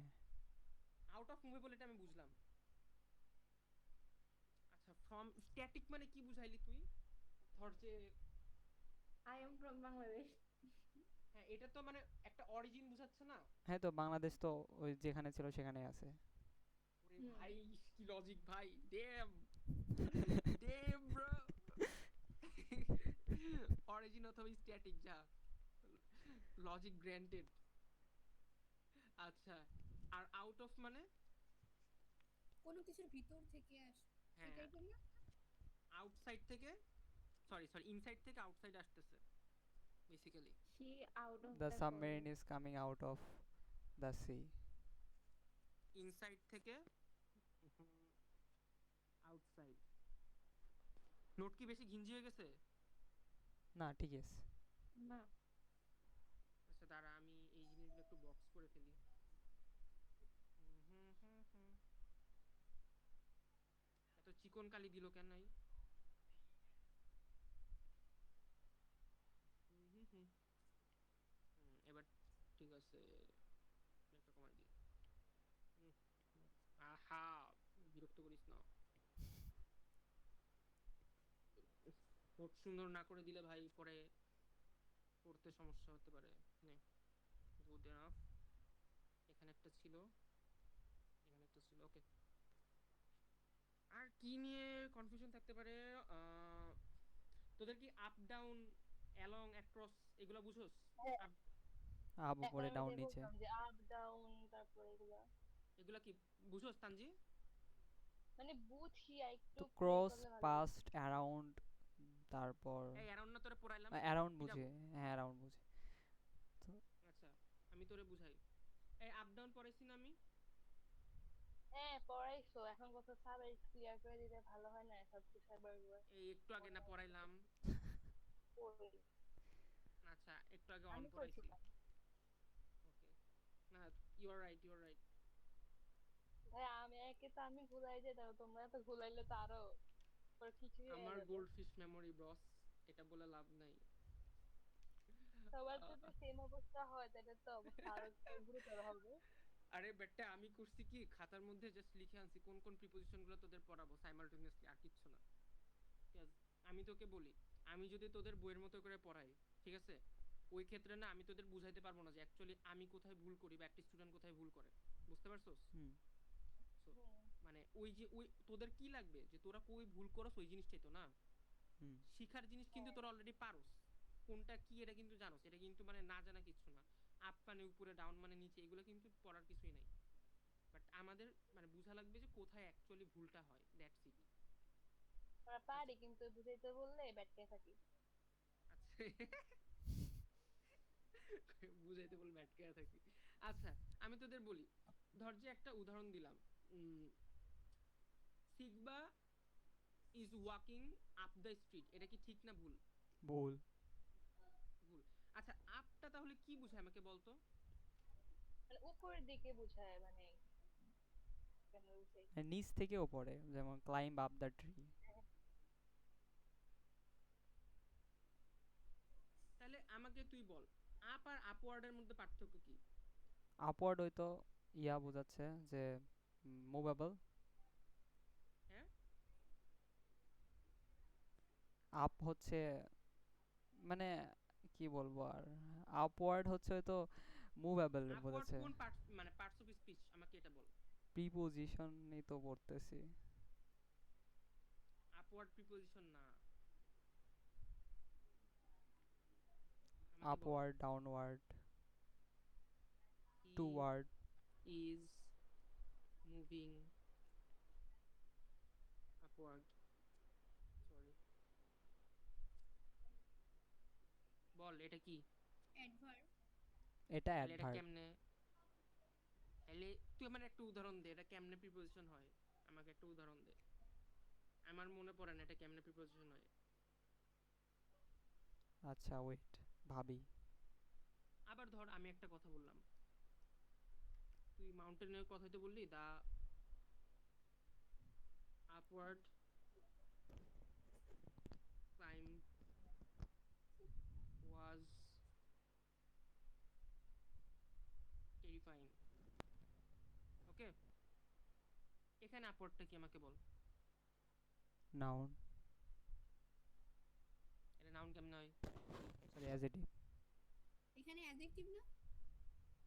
আউট অফ মুভেবল এটা আমি বুঝলাম। আচ্ছা ফ্রম স্ট্যাটিক মানে কি বুঝাইলি তুই? ধর যে, I am from Bangladesh. হ্যাঁ এটা তো মানে একটা অরিজিন বুঝাচ্ছে না। হ্যাঁ তো বাংলাদেশ তো ওই যেখানে ছিল সেখানেই আছে। ওরে হুম। ভাই কি লজিক ভাই, ড্যাম ড্যাম ব্রো। অরিজিন অথবা স্ট্যাটিক, যা লজিক গ্র্যান্টেড। আচ্ছা আর আউট অফ মানে? কোনো কিছুর ভিতর থেকে হ্যাঁ সেটাই না? আউটসাইড থেকে, সরি সরি ইনসাইড থেকে আউটসাইড আসতেছে basically. She out of the the submarine college. Is coming out of the sea. Inside থেকে আউটসাইড। নোট কি বেশি ঘিঞ্জি হয়ে গেছে? না ঠিক আছে। না, আচ্ছা দাঁড়া আমি এই জিনিসগুলো একটু বক্স করে ফেলি। এত চিকন কালি দিল কেন নাই? এবার ঠিক আছে, একটা কমাই দিই। আহা, বিরক্ত করিস না। নোট সুন্দর না করে দিলে ভাই পরে পড়তে সমস্যা হতে পারে। নে, গুড এনাফ। এখানে একটা ছিল, এখানে একটা ছিল, ওকে। আর কি নিয়ে কনফিউশন থাকতে পারে? তোদের কি আপ ডাউন, অ্যালং, অ্যাক্রস এগুলো বুঝোস? হ্যাঁ, আপ, আপ এখন উপরে আমি ডাউন যে নিচে। বললাম যে আপ ডাউন, তারপরে এগুলা এগুলা কি বুঝোস তানজি? মানে বুঝি, একটু তো ক্লিয়ার ক্রস, করলে ভালো হতো। পাস্ট, অ্যারাউন্ড, তারপর এই অ্যারাউন্ড না তোরে পড়াইলাম, অ্যারাউন্ড বুঝি। পিটাবো। হ্যাঁ অ্যারাউন্ড বুঝি। তো আচ্ছা আমি তোরে বুঝাই। এই আপ ডাউন পড়াইছি না আমি? হ্যাঁ পড়াইছো, এখন কত সাবের ক্লিয়ার করে দিলে ভালো হয় না, সবকিছু একবার একবার এই একটু আগে না মনে পড়াইলাম। পড়ি। আচ্ছা একটু আগে অন আমি পড়াইছি। পড়েছিলাম। ওকে, না you are right, you are right. ভাই আমি একে তো আমি ভুলাই যেতাম, তোমরা তো ভুলাইলে তো আরো পরে খিচুড়ি হয়ে আমার যাবে। গোল্ডফিশ মেমোরি বস, এটা বলে লাভ নাই। সবার আহ, যদি সেম অবস্থা হয় তাহলে তো অবস্থা আরো গুরুতর হবে। আরে বেটা আমি করছি কি, খাতার মধ্যে জাস্ট লিখে আনছি কোন কোন প্রিপোজিশন গুলো তোদের পড়াবো সাইমালটেনিয়াসলি, আর কিচ্ছু না। ঠিক আছে, আমি তোকে বলি, আমি যদি তোদের বইয়ের মতো করে পড়াই, ঠিক আছে, ওই ক্ষেত্রে না আমি তোদের বুঝাইতে পারবো না যে অ্যাকচুয়ালি আমি কোথায় ভুল করি বা একটা স্টুডেন্ট কোথায় ভুল করে। বুঝতে পারছোস? হুম So, হুম। মানে ওই যে ওই তোদের কি লাগবে যে তোরা কই ভুল করস ওই জিনিসটাই তো না, হুম। শিখার জিনিস কিন্তু তোরা অলরেডি পারোস, কোনটা কি এটা কিন্তু জানোস, এটা কিন্তু মানে না জানা কিছু না। আপ মানে উপরে, ডাউন মানে নিচে, এগুলো কিন্তু পড়ার কিছুই নাই। বাট আমাদের মানে বোঝা লাগবে যে কোথায় অ্যাকচুয়ালি ভুলটা হয়, দ্যাটস ইট। আমরা পারি কিন্তু বুঝাইতে বললে ব্যাটকে থাকি। আচ্ছা বুঝাইতে বল ব্যাটকে থাকি। আচ্ছা আমি তোদের বলি, ধর যে একটা উদাহরণ দিলাম, Sigba is walking up the street, এটা কি ঠিক না ভুল? ভুল। ভুল। আচ্ছা আপটা তাহলে কি বুঝায় আমাকে বলতো? মানে উপরের দিকে বুঝায়, মানে কেন বুঝাই। নিচ থেকে ওপরে, যেমন ক্লাইম্ব আপ দ্য ট্রি। তাহলে আমাকে তুই বল আপ আর আপওয়ার্ডের মধ্যে পার্থক্য কি? আপওয়ার্ড হয়তো ইয়া বোঝাচ্ছে যে মুভেবল, হ্যাঁ, আপ হচ্ছে মানে কি বলবো আর, আপওয়ার্ড হচ্ছে হয়তো মুভেবল আপওয়ার্ড বোঝাচ্ছে। কোন পার্ট মানে পার্টস অফ স্পিচ আমাকে এটা বল। প্রিপোজিশনই তো পড়তেছি। আপওয়ার্ড প্রিপোজিশন না, আমাকে বল। Upward, downward, he toward. Is moving upward, sorry বল এটা কি? অ্যাডভার্ব। এটা তাহলে এটা অ্যাডভার্ব। কেমনে, তাহলে তুই আমার একটা উদাহরণ দে এটা কেমনে প্রিপোজিশন হয়, আমাকে একটা উদাহরণ দে, আমার মনে পড়ে না এটা কেমনে প্রিপোজিশন হয়। আচ্ছা ওয়েট, ভাবি। আবার ধর আমি একটা কথা বললাম, তুই মাউন্টেনের কথাই তো বললি, দা আপওয়ার্ড ক্লাইম্ব ওয়াজ টেরিফাইং, ওকে? এখানে আপওয়ার্ডটা কি আমাকে বল। নাউন, এটা নাউন কেমনে হয়? Sorry adjective. এখানে অ্যাডজেক্টিভ না?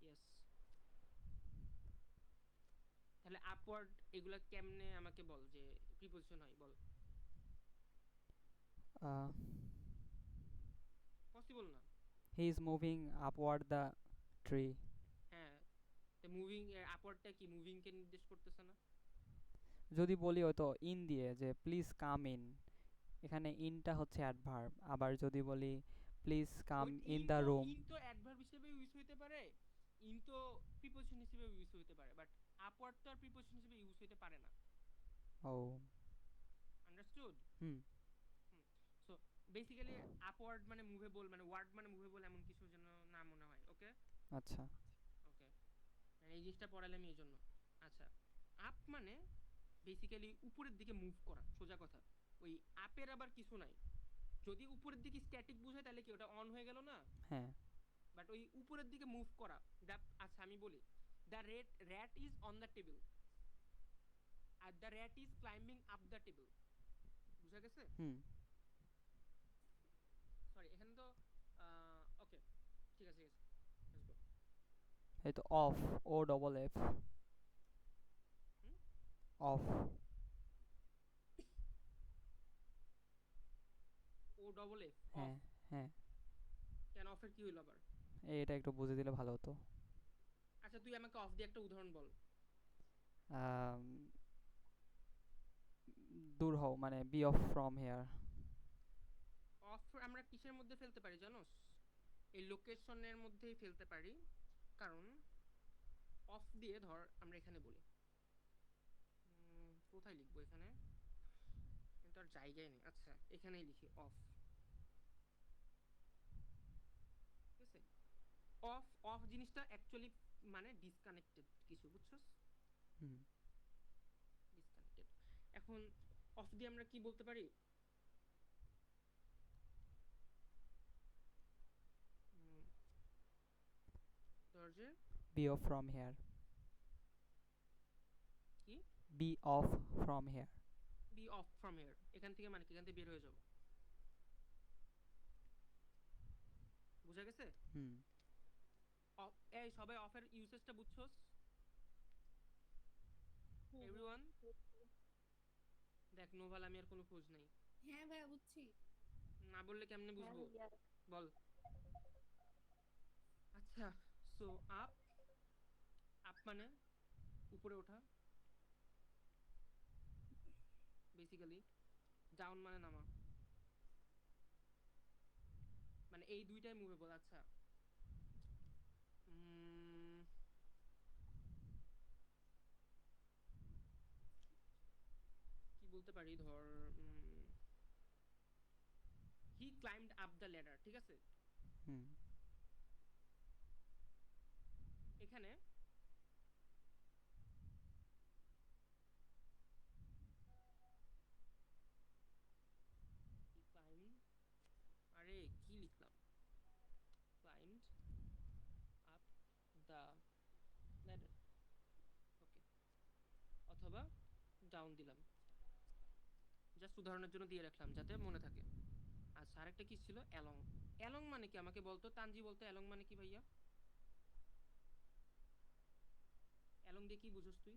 ইয়েস, তাহলে আপওয়ার্ড এগুলা কেমনে আমাকে বল যে প্রিপোজিশন হয়, বল। পসিবল না। He is moving upward the tree. হ্যাঁ, মুভিং আপওয়ার্ডটা কি মুভিং কে নির্দেশ করতেছে না? যদি বলি হয়তো ইন দিয়ে যে প্লিজ কাম ইন, এখানে ইনটা হচ্ছে অ্যাডভার্ব। আবার যদি বলি please come in the room. In তো অ্যাডভার্ব হিসেবে ইউজ হইতে পারে, ইন তো প্রিপোজিশন হিসেবে ইউজ হইতে পারে, বাট আপওয়ার্ড তো আর প্রিপোজিশন হিসেবে ইউজ হইতে পারে না। ও আন্ডারস্টুড? হুম। সো বেসিক্যালি আপওয়ার্ড মানে মুভেবল, মানে ওয়ার্ড মানে মুভেবল এমন কিছু যেন না মনে হয়, ওকে? আচ্ছা ওকে, এই জিনিসটা পড়ালে আমি এই জন্য। আচ্ছা, আপ মানে বেসিক্যালি উপরের দিকে মুভ করা, সোজা কথা। ওই আপের আবার কিছু নাই, যদি উপরের দিকে স্ট্যাটিক বুঝায় তাহলে কি ওটা অন হয়ে গেল না? হ্যাঁ। বাট ওই উপরের দিকে মুভ করা। আচ্ছা আমি বলি, the rat is on the table are the rat is climbing up the table, বুঝা গেছে? হুম। সরি এখানে তো ওকে, ঠিক আছে ঠিক আছে, লেটস গো। এই তো অফ, ও ডবল এফ, হুম? Off. O double F, off? হ্যাঁ হ্যাঁ, কেন অফের কি হইল আবার? এটা একটু বুঝে দিলে ভালো হতো। আচ্ছা তুই আমাকে অফ দিয়ে একটা উদাহরণ বল। আম, দূর হও মানে be off from here. Off আমরা কিসের মধ্যে ফেলতে পারি জানোস? এই লোকেশনের মধ্যেই ফেলতে পারি, কারণ অফ দিয়ে ধর আমরা এখানে বলি, কোথায় লিখবো এখানে, কিন্তু আর জায়গায় নেই। আচ্ছা এখানেই লিখি অফ, ঠিক আছে? অফ অফ জিনিসটা অ্যাকচুয়ালি মানে ডিসকানেক্টেড কিছু, বুঝছস? হুম। ডিসকানেক্টেড। এখন অফ দিয়ে আমরা কি বলতে পারি? ধর যে বি অফ ফ্রম হেয়ার। কি be off from here. Be off from here, এখান থেকে মানে কি এখান থেকে বের হয়ে যাব, বুঝা গেছে? হুম। এই সবাই অফের ইউসেজটা বুঝছস এভরিওয়ান? দেখ নোভাল আমি আর কোনো খোঁজ নাই, হ্যাঁ ভাইয়া বুঝছি। না বললে কেমনে বুঝবো, বল। আচ্ছা, সো আপ, আপ মানে উপরে ওঠা বেসিক্যালি, ডাউন মানে নামা, মানে এই দুইটাই মুভেবল। আচ্ছা কি বলতে পারি, ধর হি ক্লাইম্বড আপ দ্য ল্যাডার, ঠিক আছে? হুম। এখানে হি ক্লাইম্ব, আরে কি লিখলাম, ক্লাইম্বড অথবা ডাউন দিলাম, জাস্ট উদাহরণের জন্য দিয়ে রাখলাম যাতে মনে থাকে। আচ্ছা, আরেকটা কি ছিল, অ্যালং। অ্যালং মানে কি আমাকে বলতো, তানজি বলতো অ্যালং মানে কি ভাইয়া? অ্যালং দিয়ে কি বুঝোস তুই?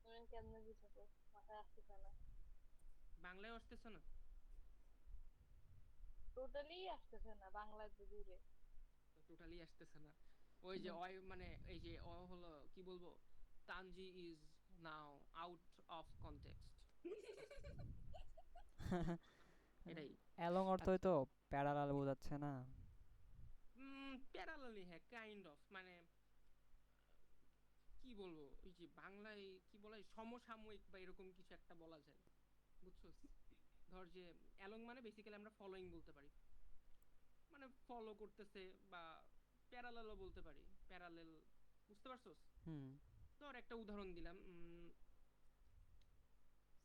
তুমি কেমনে বুঝাবো, মাথায় আসতেছে না, বাংলায় আসতেছে না? টোটালি আসতেছে না, বাংলা তো দূরে। টোটালি আসতেছে না। ওই যে অয় মানে এই যে অ হলো কি বলবো, Tanji is now out of context, এটাই। অ্যালং অর্থই আচ্ছা, তো প্যারালাল বোঝাচ্ছে না? প্যারালালি, হ্যাঁ, কাইন্ড অফ, মানে কি বলবো, ওই যে বাংলায় কি বলা হয়, সমসাময়িক বা এরকম কিছু একটা বলা যায়, বুঝছস? ধর যে অ্যালং মানে বেসিক্যালি আমরা ফলোইং বলতে পারি, মানে ফলো করতেছে, বা প্যারালালও বলতে পারি, প্যারালেল, বুঝতে পারছস? হুম। ধর একটা উদাহরণ দিলাম,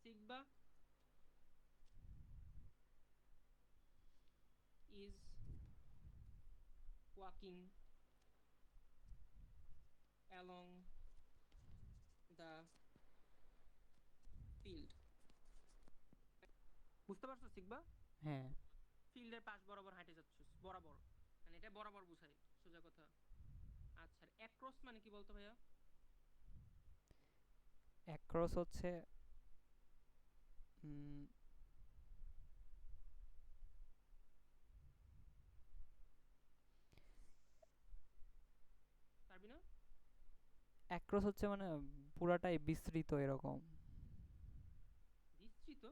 Sigba is walking along the field. বুঝতে পারছো সিগবা? হ্যাঁ। ফিল্ডের পাশ বরাবর হাঁটে যাচ্ছিস, বরাবর, মানে এটা বরাবর বুঝায়, সোজা কথা। আচ্ছা, অ্যাক্রস মানে কি বলতো ভাইয়া? অ্যাক্রস হচ্ছে উম, পারবি না? অ্যাক্রস হচ্ছে মানে পুরাটাই বিস্তৃত এরকম। বিস্তৃত?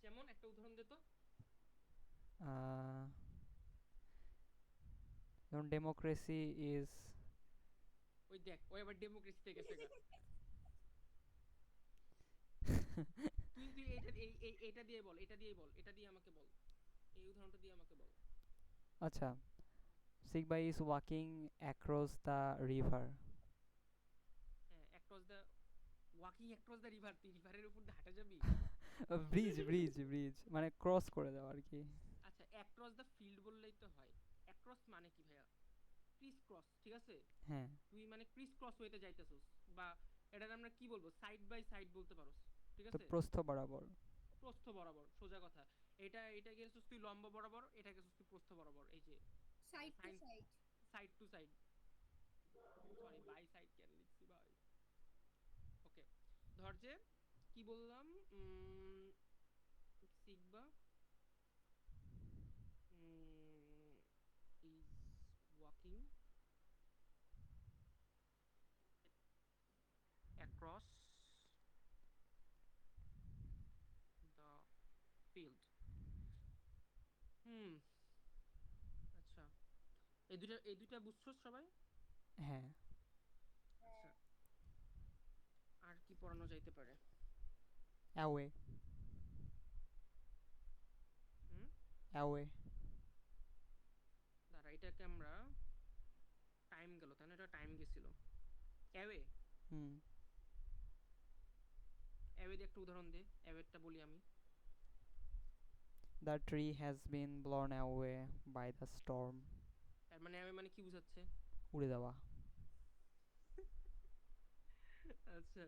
যেমন একটা উদাহরণ দে তো। আহ, যেমন ডেমোক্রেসি ইজ ওই দেখ, ওই আবার ডেমোক্রেসিতে গেছে গা। তুই তুই এটা এটা দিয়ে বল, এটা দিয়ে বল, এটা দিয়ে আমাকে বল, এই উদাহরণটা দিয়ে আমাকে বল। আচ্ছা, Sigba is walking across the river. হ্যাঁ, across the, walking across the river, তুই রিভারের উপর দিয়ে হাঁটা যাবি? ব্রিজ ব্রিজ ব্রিজ মানে ক্রস করে দেওয়া আর কি। আচ্ছা, অ্যাক্রস দ্য ফিল্ড বললেই তো হয়। অ্যাক্রস মানে কি ভাইয়া? ক্রিস ক্রস, ঠিক আছে? হ্যাঁ, তুই মানে ক্রিস ক্রস ওয়েতে যাইতেছস, বা এটার আমরা কি বলবো, সাইড বাই সাইড বলতে পারোস, ঠিক তো আছে? প্রস্থ বরাবর। প্রস্থ বরাবর, সোজা কথা। এটা গেছিস তুই লম্ব বরাবর, এটা গেছিস তুই প্রস্থ বরাবর, এই যে মানে side to sign, side. Side to side, sorry by side কেন লিখছি ভাই। ওকে, ধর যে কি বললাম, Sigba is walking across the field. হুম, আচ্ছা, এই দুইটা বুঝছো সবাই? হ্যাঁ। আচ্ছা, আর কি পড়ানো যাইতে পারে? অ্যাওয়ে। হুম, অ্যাওয়ে। দাঁড়া, এটাকে আমরা, টাইম গেল তাই না, এটা টাইম গেছিল। অ্যাওয়ে, হুম। অ্যাওয়ে দিয়ে একটা উদাহরণ দে, অ্যাওয়েরটা বলি আমি। The tree has been blown away by the storm. তার মানে অ্যাওয়ে মানে কি বুঝাচ্ছে? উড়ে যাওয়া। আচ্ছা,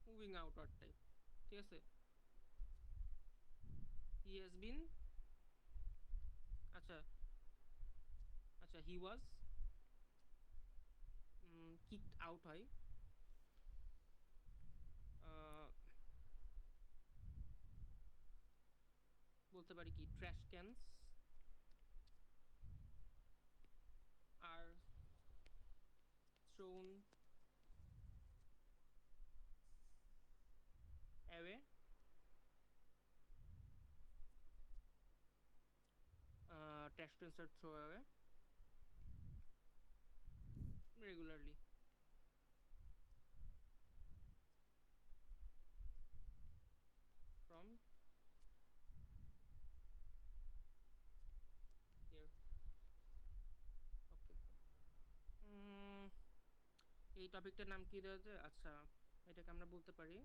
মুভিং আউটওয়ার্ড টাইপ, ঠিক আছে? হি হ্যাজ বিন, আচ্ছা, আচ্ছা, হি ওয়াজ কিকড আউট হয়, আহ, বলতে পারি কি, trash cans are thrown away, trash cans are throw away regularly from here. Okay, এই টপিকটার নাম কি দেওয়া যায়? আচ্ছা, এটাকে আমরা বলতে পারি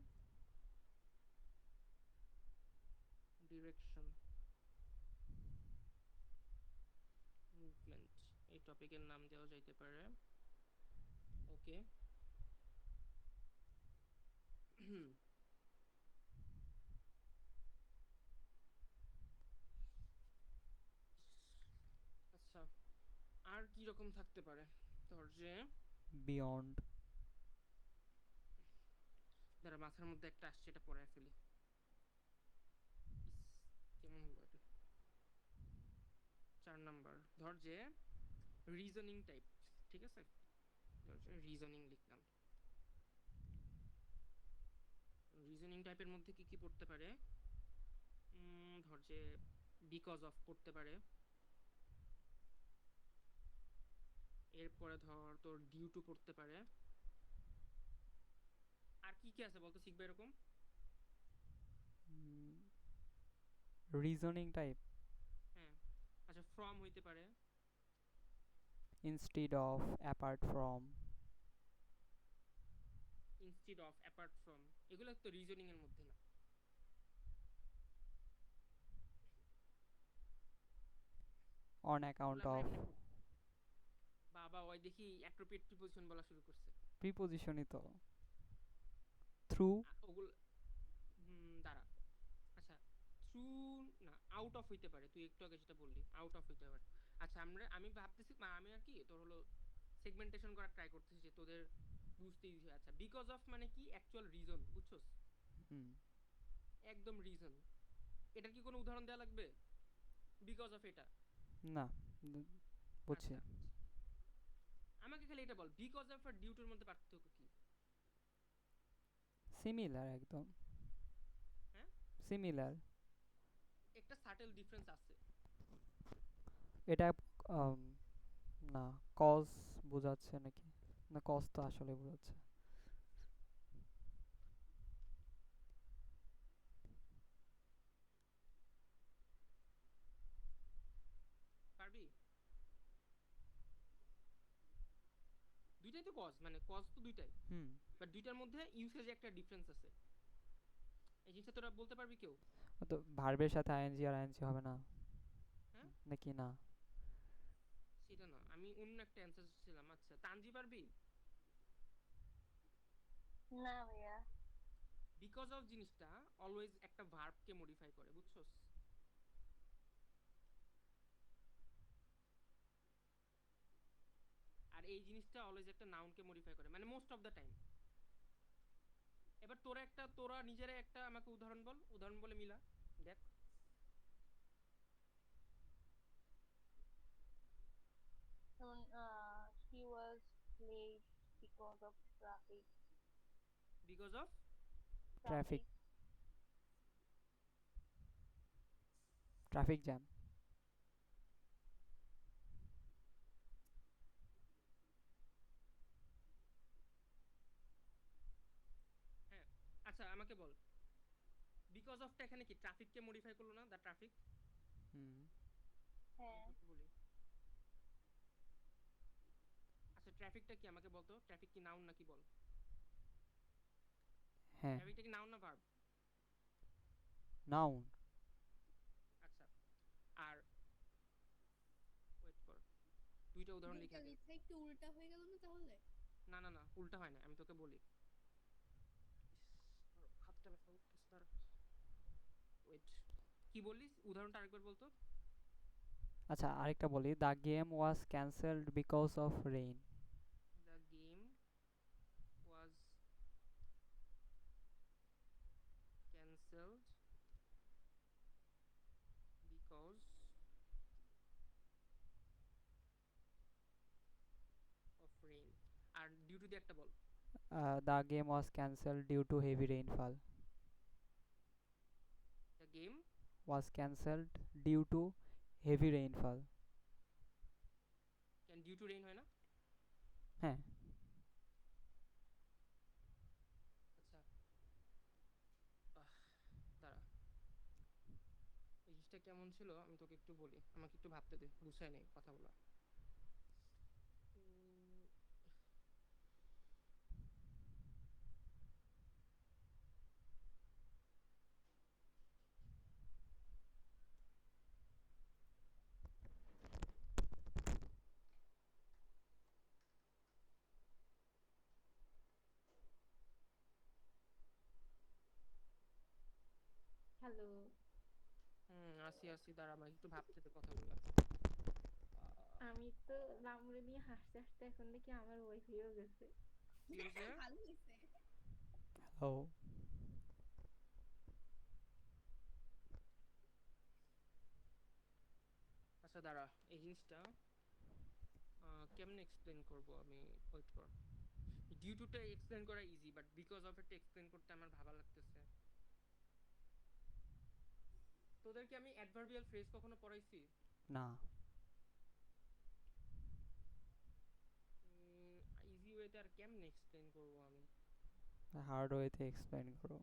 ডিরেকশন, মুভমেন্ট, এই টপিকের নাম দেওয়া যাইতে পারে। ওকে। আচ্ছা, আর কি রকম থাকতে পারে? ধর যে বিয়ন্ড। দাঁড়া, মাথার মধ্যে একটা আসছে, এটা পড়ে ফেলি। কেমন হলো এটা? 4 নাম্বার, ধর যে রিজনিং টাইপ, ঠিক আছে? ধর যে রিজনিং লিখলাম। রিজনিং টাইপের মধ্যে কি কি পড়তে পারে? ধর যে বিকজ অফ পড়তে পারে। এরপরে ধর তোর ডিউ টু পড়তে পারে। আর কি কি আছে বলতো শিখবে এরকম? Reasoning type. হ্যাঁ, আচ্ছা, ফ্রম হইতে পারে। Instead of, apart from. Instead of, apart from, এগুলো তো রিজনিং এর মধ্যে না। অন অ্যাকাউন্ট এগুলো আমরা অফ। এমনি পড়ি। বাবা, ওই দেখি অ্যাপ্রোপ্রিয়েট প্রিপোজিশন বলা শুরু করছে। প্রিপোজিশনই তো। থ্রু। ওগুলো দাঁড়া। আচ্ছা, থ্রু না, আউট অফ হইতে পারে, তুই একটু আগে যেটা বললি আউট অফ হইতে পারে। আচ্ছা, আমি ভাবতেছি, আমি আর কি তোর হলো সেগমেন্টেশন করার ট্রাই করতেছি যে তোদের বুঝতে ইজি হয়। আচ্ছা, বিকজ অফ মানে কি? অ্যাকচুয়াল রিজন, বুঝছস? হুম। একদম রিজন। এটার কি কোনো উদাহরণ দেওয়া লাগবে বিকজ অফ এটা? না, বুঝছি। আচ্ছা, আমাকে খালি এটা বল, বিকজ অফ আর ডিউ টুর মধ্যে পার্থক্য কি? সিমিলার একদম। হ্যাঁ, সিমিলার। একটা সাটেল ডিফারেন্স আছে। এটা না, কজ বোঝাচ্ছে নাকি? না, কজ তো আসলে বোঝাচ্ছে। পারবি? দুইটাই তো কজ, মানে কজ তো দুইটাই, হুম। বাট দুইটার মধ্যে ইউসেজে একটা ডিফারেন্স আছে। এই জিনিসটা তোরা বলতে পারবি কেউ? তো ভার্বের সাথে আইএনজি আর আইএনজি হবে না হ্যাঁ, নাকি? না। সেটা না, আমি অন্য একটা অ্যান্সার ছিলাম। আচ্ছা, তানজি পারবি? না ভাইয়া। বিকজ অফ জিনিসটা অলওয়েজ একটা ভার্বকে মডিফাই করে, বুঝছস? আর এই জিনিসটা অলওয়েজ একটা নাউনকে মডিফাই করে, মানে মোস্ট অফ দ্য টাইম। এবার তোরা নিজেরা একটা আমাকে উদাহরণ বল, উদাহরণ বলে মিলা দেখ। যেমন she was late because of traffic. Because of traffic. Traffic. Traffic jam. হ্যাঁ। আচ্ছা, আমাকে বল, বিকজ অফটা এখানে কি ট্রাফিককে মডিফাই করলো না? The traffic. হুম। হ্যাঁ। তোকে বলি, আচ্ছা, ট্রাফিকটা কি আমাকে বলতো? ট্রাফিক কি নাউন নাকি বল? হ্যাঁ, ট্রাফিকটা কি নাউন না ভার্ব? নাউন। আচ্ছা, আর ওয়েট কর, দুইটা উদাহরণ লিখে দুইটা আগে। লেখা একটু উল্টা হয়ে গেল না তাহলে? না না না, উল্টা হয় না, আমি তোকে বলি। হাতটা ব্যথা করতেছে, দাঁড়া। ওয়েট, কি বললিস? উদাহরণটা আরেকবার বলতো। আচ্ছা, আরেকটা বলি। The game was cancelled because of rain. The game was cancelled because of rain. আর ডিউ টু দিয়ে একটা বল। The game was cancelled due to heavy rainfall. The game was cancelled due to heavy rainfall. ক্যান due to rain হয় না? হ্যাঁ। আচ্ছা, দাঁড়া, এই জিনিসটা কেমন ছিল আমি তোকে একটু বলি, আমাকে একটু ভাবতে দে, গুছাই নেই কথা বলা। আসি দাঁড়া, আমার একটু ভাবতে দে কথাগুলো। আমি তো লামুরে নিয়ে হাসতে হাসতে এখন দেখি আমার ওয়াইফ হয়েও গেছে। কি হয়েছে? ভালো হয়েছে। হ্যালো। আচ্ছা দাঁড়া, এই জিনিসটা কেমনে এক্সপ্লেন করব আমি? ওয়েট কর। ডিউ টুটা এক্সপ্লেন করা ইজি, বাট বিকজ অফ এটা এক্সপ্লেন করতে আমার ভালো লাগতেছে। তোদেরকে আমি অ্যাডভার্বিয়াল ফ্রেজ কখনো পড়াইছি? না। ইজি ওয়েতে আর কেমনে এক্সপ্লেন করব আমি? হার্ড ওয়েতে এক্সপ্লেন করো।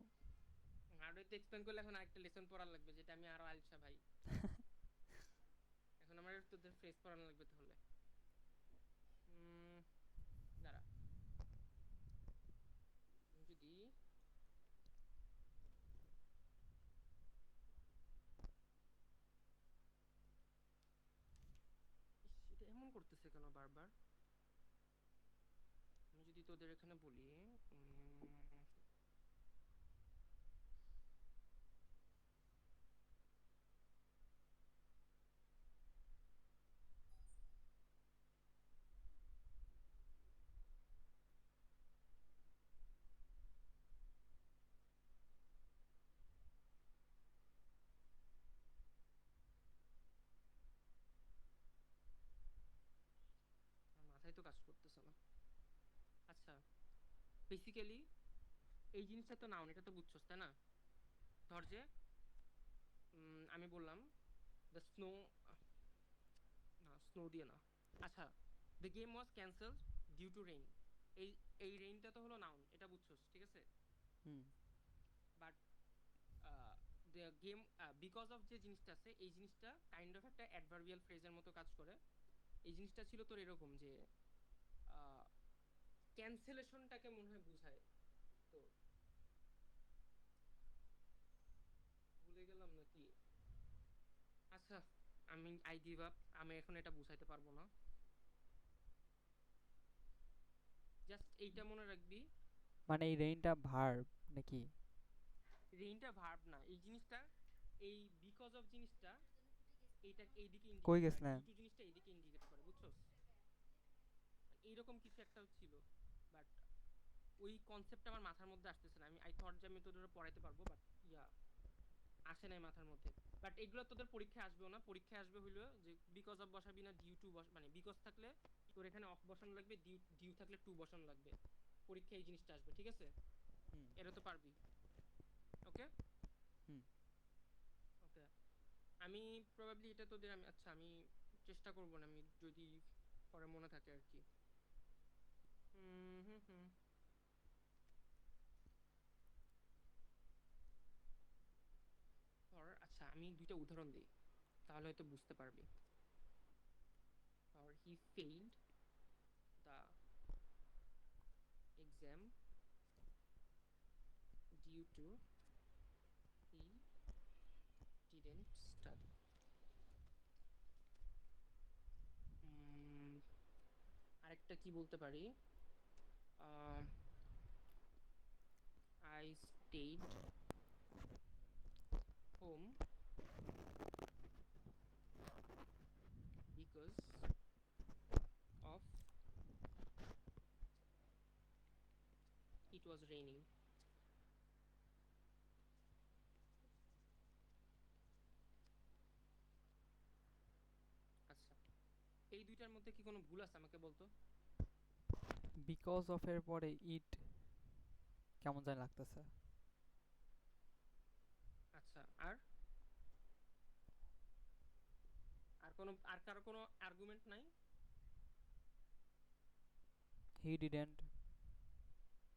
হার্ড ওয়েতে এক্সপ্লেন করলে এখন আরেকটা লেসন পড়ার লাগবে, যেটা আমি আরো আলসা ভাই। এখন আমার তোদের ফ্রেজ পড়ানো লাগবে তাহলে। দাঁড়া, যদি এটা এমন করতেছে কেন বারবার? আমি যদি তোদের এখানে বলি আমার মাথায় তো কাজ করতেছে না। আচ্ছা, বেসিক্যালি এই জিনিসটা তো নাউন, এটা তো বুঝছস তাই না? ধর যে আমি বললাম দ্য স্নো, না স্নো দিয়ে না। আচ্ছা, the game was cancelled due to rain. এই এই রেইনটা তো হলো নাউন, এটা বুঝছস ঠিক আছে? হুম। But the game because of যে জিনিসটা আছে, এই জিনিসটা কাইন্ড অফ একটা অ্যাডভার্বিয়াল ফ্রেজের মতো কাজ করে। এই জিনিসটা ছিল তোর এরকম যে ক্যান্সেলেশনটাকে মনে হয় বুঝায়। তো ভুলে গেলাম নাকি? আচ্ছা, আমি আই গিভ আপ, আমি এখন এটা বুঝাইতে পারবো না। জাস্ট এইটা মনে রাখবি, মানে এই রেইনটা ভার্ব নাকি? রেইনটা ভার্ব না, এই জিনিসটা, এই বিকজ অফ জিনিসটা এইটা এইদিকে কই ইন্ডিকেট করে, গেছিলেন? ডিউ টু জিনিসটা এইদিকে ইন্ডিকেট করে, বুঝছস? এইরকম কিছু একটা ছিল, বাট ওই কনসেপ্ট আমার মাথার মধ্যে আসতেছে না। আই থট যে আমি তোদের পড়াইতে পারবো, বাট আসে নাই মাথার মধ্যে। বাট এগুলো তোদের পরীক্ষায় আসবেও না, পরীক্ষায় আসবে হইলো যে বিকজ অফ বসাবি না, ডিউ টু মানে বিকজ থাকলে তোর এখানে অফ বসানো লাগবে, ডিউ ডিউ থাকলে টু বসানো লাগবে। পরীক্ষায় এই জিনিসটা আসবে, ঠিক আছে? হুম। এটা তো পারবি? ওকে হুম। ওকে, আমি প্রবাবলি এটা তোদের আমি, আচ্ছা আমি চেষ্টা করবো না, আমি যদি পরে মনে থাকে আর কি। হুম হুম হুম আচ্ছা, আমি দুইটা উদাহরণ দিই, তাহলে হয়তো বুঝতে পারবি। or he failed the exam due to he didn't study. আরেকটা কি বলতে পারি? I stayed home because of it was raining. আচ্ছা, এই দুইটার মধ্যে কি কোনো ভুল আছে আমাকে বলতো? বিকজ অফ এর পরে ইট কেমন জানি লাগতেছে। আচ্ছা, আর আর কোনো, আর কারো কোনো আর্গুমেন্ট নাই? He didn't.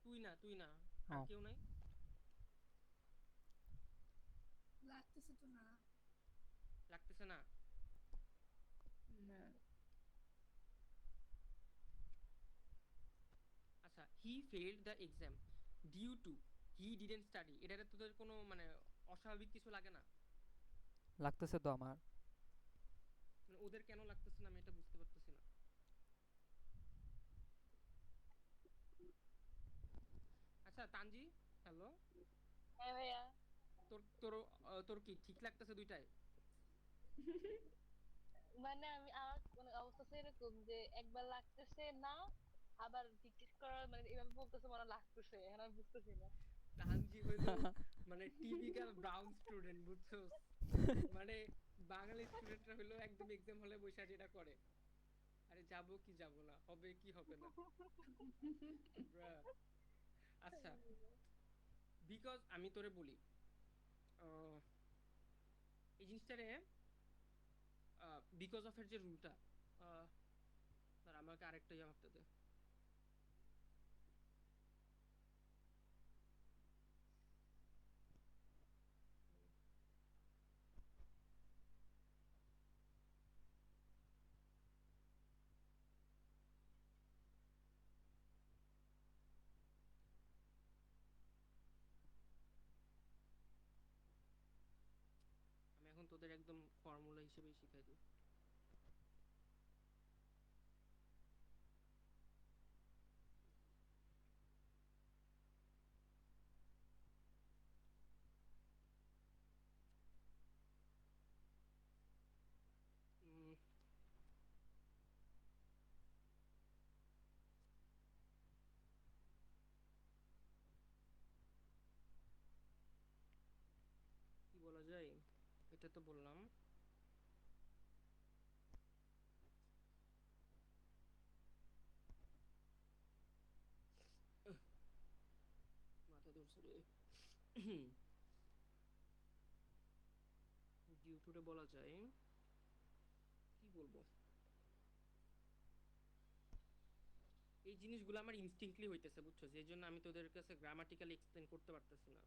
তুই না, তুই না, আর কেউ নাই? লাগতেছে তো না। লাগতেছে না? না, আচ্ছা, he failed the exam due to he didn't study, এটাতে তোদের কোনো মানে অস্বাভাবিক কিছু লাগে না? লাগতেছে তো আমার। মানে ওদের কেন লাগতেছে না আমি এটা বুঝতে পারতেছি না। আচ্ছা তানজি, হ্যালো, হ্যাঁ ভাইয়া। তোর তোর তোর কি ঠিক লাগতেছে দুইটাই? মানে আমার মানে অবস্থা হচ্ছে এরকম যে একবার লাগতেছে না, আবার জিজ্ঞেস করার মানে এভাবে বলতেছে মনে হয় লাগতেছে, এখন আমি বুঝতেছি না। তানজি হইলো মানে টিপিক্যাল ব্রাউন স্টুডেন্ট, বুঝছো? মানে বাঙালি স্টুডেন্টরা হইলো একদম এক্সাম হলে বসে যেটা করে, আরে যাবো কি যাব না, হবে কি হবে না। Bruh. আচ্ছা, বিকজ আমি তোরে বলি, আহ, এই জিনিসটারে বিকজ অফ এর যে রুলটা, দাঁড়া আমাকে আরেকটা ইয়ে ভাবতে দে। আমি এখন তোদের একদম ফর্মুলা হিসেবেই শিখাই দিই। উম, কি বলা যায়, এটা তো বললাম। মাথা ধরছে রে। ডিউ টুডে বলা যায়, কি বলবো, এই জিনিসগুলো আমার ইনস্টিংক্টলি হইতেছে, বুঝছো? যে জন্য আমি তোদের কাছে গ্রামাটিক্যালি এক্সপ্লেন করতে পারতেছি না,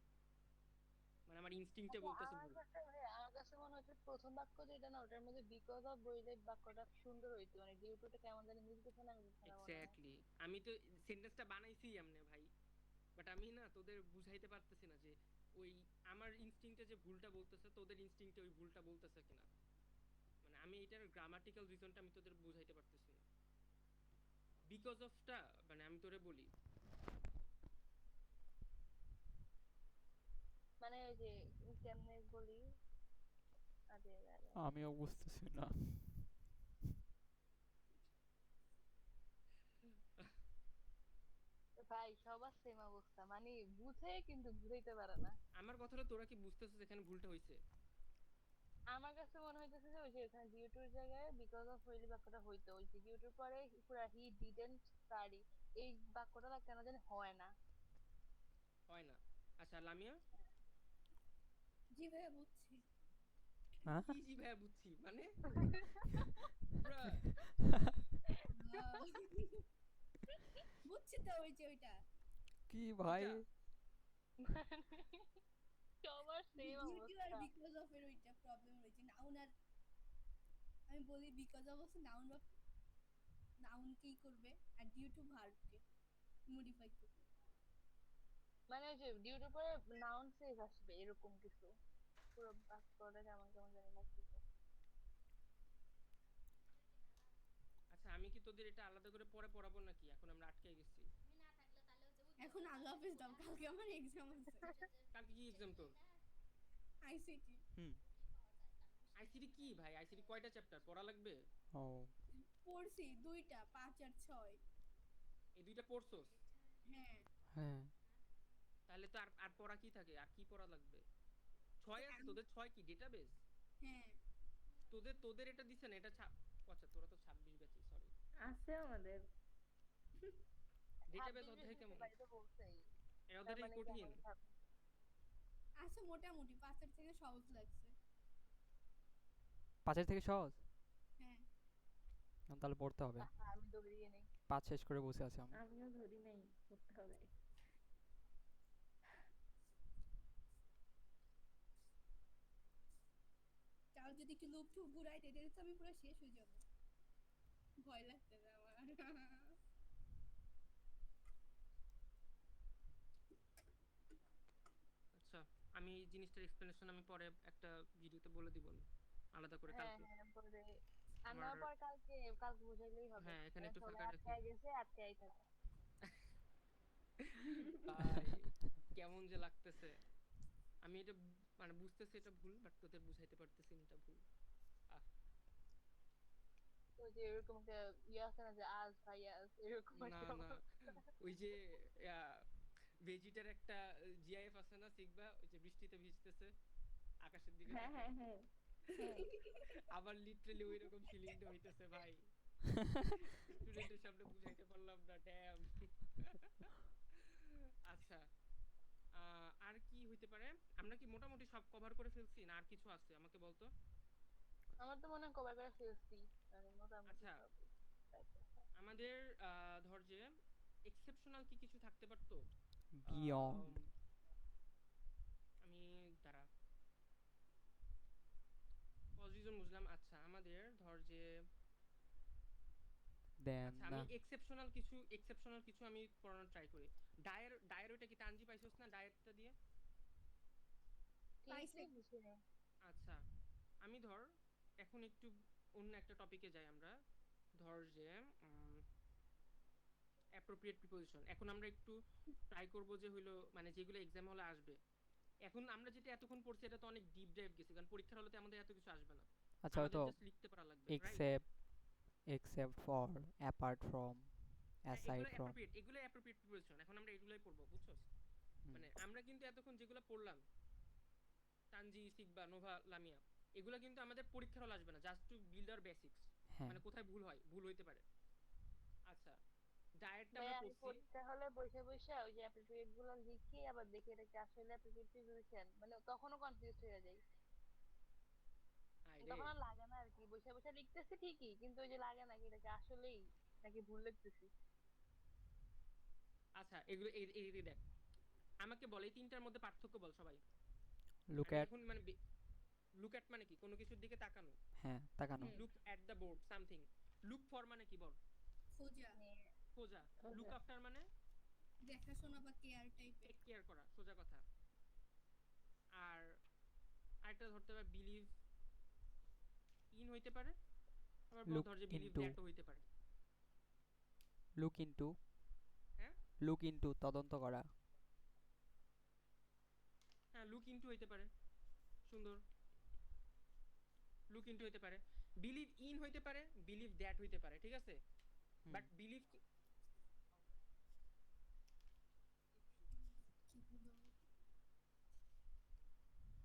মানে আমার ইনস্টিংক্টে আচ্ছা, বলতেছে আমার ভুল। কাছে আমার কাছে মনে হচ্ছে প্রথম বাক্য যেটা না ওটার মধ্যে বিকজ অফ বইলে বাক্যটা সুন্দর হইতো, মানে ডিউটোটা কেমন জানি মিলতেছে না মিলতেছে না মনে হয়। এক্স্যাক্টলি, আমি তো সেন্টেন্সটা বানাইছি এমনি ভাই, বাট আমি না তোদের বুঝাইতে পারতেছি না যে ওই আমার ইনস্টিংক্টে যে ভুলটা বলতেছে তোদের ইনস্টিংক্টে ওই ভুলটা বলতেছে কিনা, মানে আমি এটার গ্রামাটিক্যাল রিজনটা আমি তোদের বুঝাইতে পারতেছি না। বিকজ অফটা মানে আমি তোরে বলি, মানে ওই যে কেমনে বলি, আরে আরে আমিও বুঝতেছি না। ভাই সবার সেম অবস্থা, মানে বুঝে কিন্তু বুঝাইতে পারে না। আমার কথাটা তোরা কি বুঝতেছিস এখানে ভুলটা হইছে? আমার কাছে মনে হইতেছে যে ওই যে এখানে ডিউটোর জায়গায় বিকজ অফ হইলে বাক্যটা হইতো, ওই যে ডিউটোর পরে পুরা হি ডিডন্ট স্টাডি এই বাক্যটা না কেন জানি হয় না। হয় না? আচ্ছা লামিয়া, জি ভাইয়া বুঝছি। হ্যাঁ? কি জি ভাইয়া বুঝছি মানে, ব্রা, আহ, বুঝছি তো ওই যে ওইটা কি ভাই? কিটা? মানে সবার সেম ডিউটি আর অবস্থা। বিকজ অফ এর ওইটা প্রবলেম রয়েছে। নাউন আর আমি বলি বিকজ অফ হচ্ছে নাউন বা নাউনকেই করবে, আর ডিউ টু ভার্বকে মডিফাই করবে। মানে ওই যে ডিউটির পরে নাউন ফ্রেজ আসবে এরকম কিছু, পুরো বাক্যটা কেমন কেমন জানি লাগতেছে। আচ্ছা আমি কি তোদের এটা আলাদা করে পরে পড়াবো নাকি, এখন আমরা আটকে গেছি? এখন আল্লাহ হাফেজ দাও, কালকে আমার এক্সাম আছে। কালকে কি এক্সাম তোর? আইসিটি হুম। আইসিটি কি ভাই, আইসিটি কয়টা চ্যাপ্টার পড়া লাগবে? ও পড়ছি দুইটা, 5 আর 6। এই দুইটা পড়ছস? হ্যাঁ। হ্যাঁ। তাহলে তো আর আর পড়া কি থাকে, আর কি পড়া লাগবে? ছয় আছে তোদের, ছয় কি ডেটাবেস? হ্যাঁ তোদের তোদের এটা দিছে না, এটা আচ্ছা তোরা তো 26 ব্যাচই, সরি। আছে আমাদের। ডেটাবেস 26 অধ্যায় দিতে কেমন? পারি তো বলছেই, এই তার অধ্যায়টা কি মানে কি কঠিন? আমাদের 26? আছে মোটামুটি, 5 থেকে সহজ লাগছে। 5 থেকে সহজ? হ্যাঁ। তাহলে পড়তে হবে। আমি দৌড়িয়ে নেই। 5 শেষ করে বসে আছি আমি। আমিও ধরি নাই, করতে হবে। কাল যদি একটু লুপ টুপ ঘুরাই দেয় তাহলে তো আমি পুরো শেষ হয়ে যাব। ভয় লাগতেছে আমার। আচ্ছা, আমি এই জিনিসটার এক্সপ্লেনেশন আমি পরে একটা ভিডিওতে বলে দিব না, আলাদা করে হ্যাঁ কালকে। হ্যাঁ বলে, আর আমার, নেওয়ার পর কালকে কালকে বুঝাইলেই হবে। হ্যাঁ এখানে মানে একটু সবাই ফাঁকা রাখি। আটকায় গেছে আটকায় থাকে। ভাই কেমন যে লাগতেছে, আমি এটা মানে বুঝতেছি এটা ভুল, বাট তোদের বুঝাইতে পারতেছি না এটা ভুল। ওই যে এরকম একটা ইয়ে আছে না যে আজ ভাই আজ এরকম না একটা না, অবস্থা। ওই যে ভেজিটার একটা জিআইএফ আছে না, সিগবা, ওই যে বৃষ্টিতে ভিজতেছে আকাশের দিকে হ্যাঁ তাকায়। হ্যাঁ হ্যাঁ হ্যাঁ আবার লিটারালি ওই রকম ফিলিংটা হইতেছে ভাই, স্টুডেন্টের সামনে বুঝাইতে পারলাম না, ড্যাম। আচ্ছা, আর কি হইতে পারে? আমরা কি মোটামুটি সব কভার করে ফেলছি না আর কিছু আছে আমাকে বলতো? আমার তো মনে হয় কবার করে ফেলছি, মানে মোটামুটি আচ্ছা, সব। আমাদের ধর যে এক্সেপশনাল কি কিছু থাকতে পারতো? বিয়ন্ড আম, আমি দাঁড়া, পজিশন বুঝলাম। আচ্ছা, আমাদের ধর যে, দেন আচ্ছা আমি এক্সেপশনাল কিছু আমি পড়ানোর ট্রাই করি। ডায়ের ওটা কি তানজি পাইছস না, ডায়েরটা দিয়ে? ঠিক পাইছে। আছে বুঝি নাই। আচ্ছা, আমি ধর এখন একটু অন্য একটা টপিকে যাই আমরা। ধর যে অ্যাপ্রোপ্রিয়েট প্রিপোজিশন, এখন আমরা একটু ট্রাই করব যে হইলো মানে যেগুলো এক্সাম হলে আসবে। এখন আমরা যেটা এতক্ষণ পড়ছি এটা তো অনেক ডিপ ডাইভ গেছে, কারণ পরীক্ষার হলে তো আমাদের এত কিছু আসবে না, আচ্ছা আমাদের হয়তো জাস্ট লিখতে পারা লাগবে, right? except for, apart from, হ্যাঁ, aside from. এগুলো অ্যাপ্রোপ্রিয়েট প্রিপোজিশন, এখন আমরা এগুলোই পড়বো, বুঝছস? হুম, মানে আমরা কিন্তু এতক্ষণ যেগুলো পড়লাম, তানজি, সিগবা, নোভা, লামিয়া, এগুলো কিন্তু আমাদের পরীক্ষার হলে আসবে না, just to build our basics, হ্যাঁ মানে কোথায় ভুল হইতে পারে। আচ্ছা, ডায়েটটা ভাই আমরা আমি পড়ছি। পরীক্ষা হলে বসে বসে ওই যে অ্যাপ্লিকেট গুলো লিখি, আবার দেখি এটা কি আসলে অ্যাপ্লিকেট প্রিপারেশন, মানে তখনও কনফিউজ হয়ে যাই। আয় রে। তখন আর লাগে না আর কি, বসে বসে লিখতেছি ঠিকই, কিন্তু ওই যে লাগে না কি এটা কি আসলেই নাকি ভুল লিখতেছি। আচ্ছা, এগুলো এই এই এই দেখ, আমাকে বল এই তিনটার মধ্যে পার্থক্য বল সবাই। look আমি at, এখন মানে লুক অ্যাট মানে কি? কোনো কিছুর দিকে তাকানো। হ্যাঁ তাকানো, হুম। Look at the board something. Look for মানে কি বল? খোঁজা, মানে খোঁজা। লুক খোঁজা আফটার মানে দেখাশোনা বা কেয়ার টাইপের। টেক কেয়ার করা, সোজা কথা। আর আরেকটা ধরতে পারে বিলিভ ইন হইতে পারে, আবার look ধর যে বিলিভ into, দ্যাটও হইতে পারে। look into, হ্যাঁ look into তদন্ত করা, হ্যাঁ, লুক ইনটু হইতে পারে, সুন্দর। লুক ইনটু হইতে পারে, বিলিভ ইন হইতে পারে, বিলিভ দ্যাট হইতে পারে, ঠিক আছে? হুম, বাট বিলিভ, কি বলবো?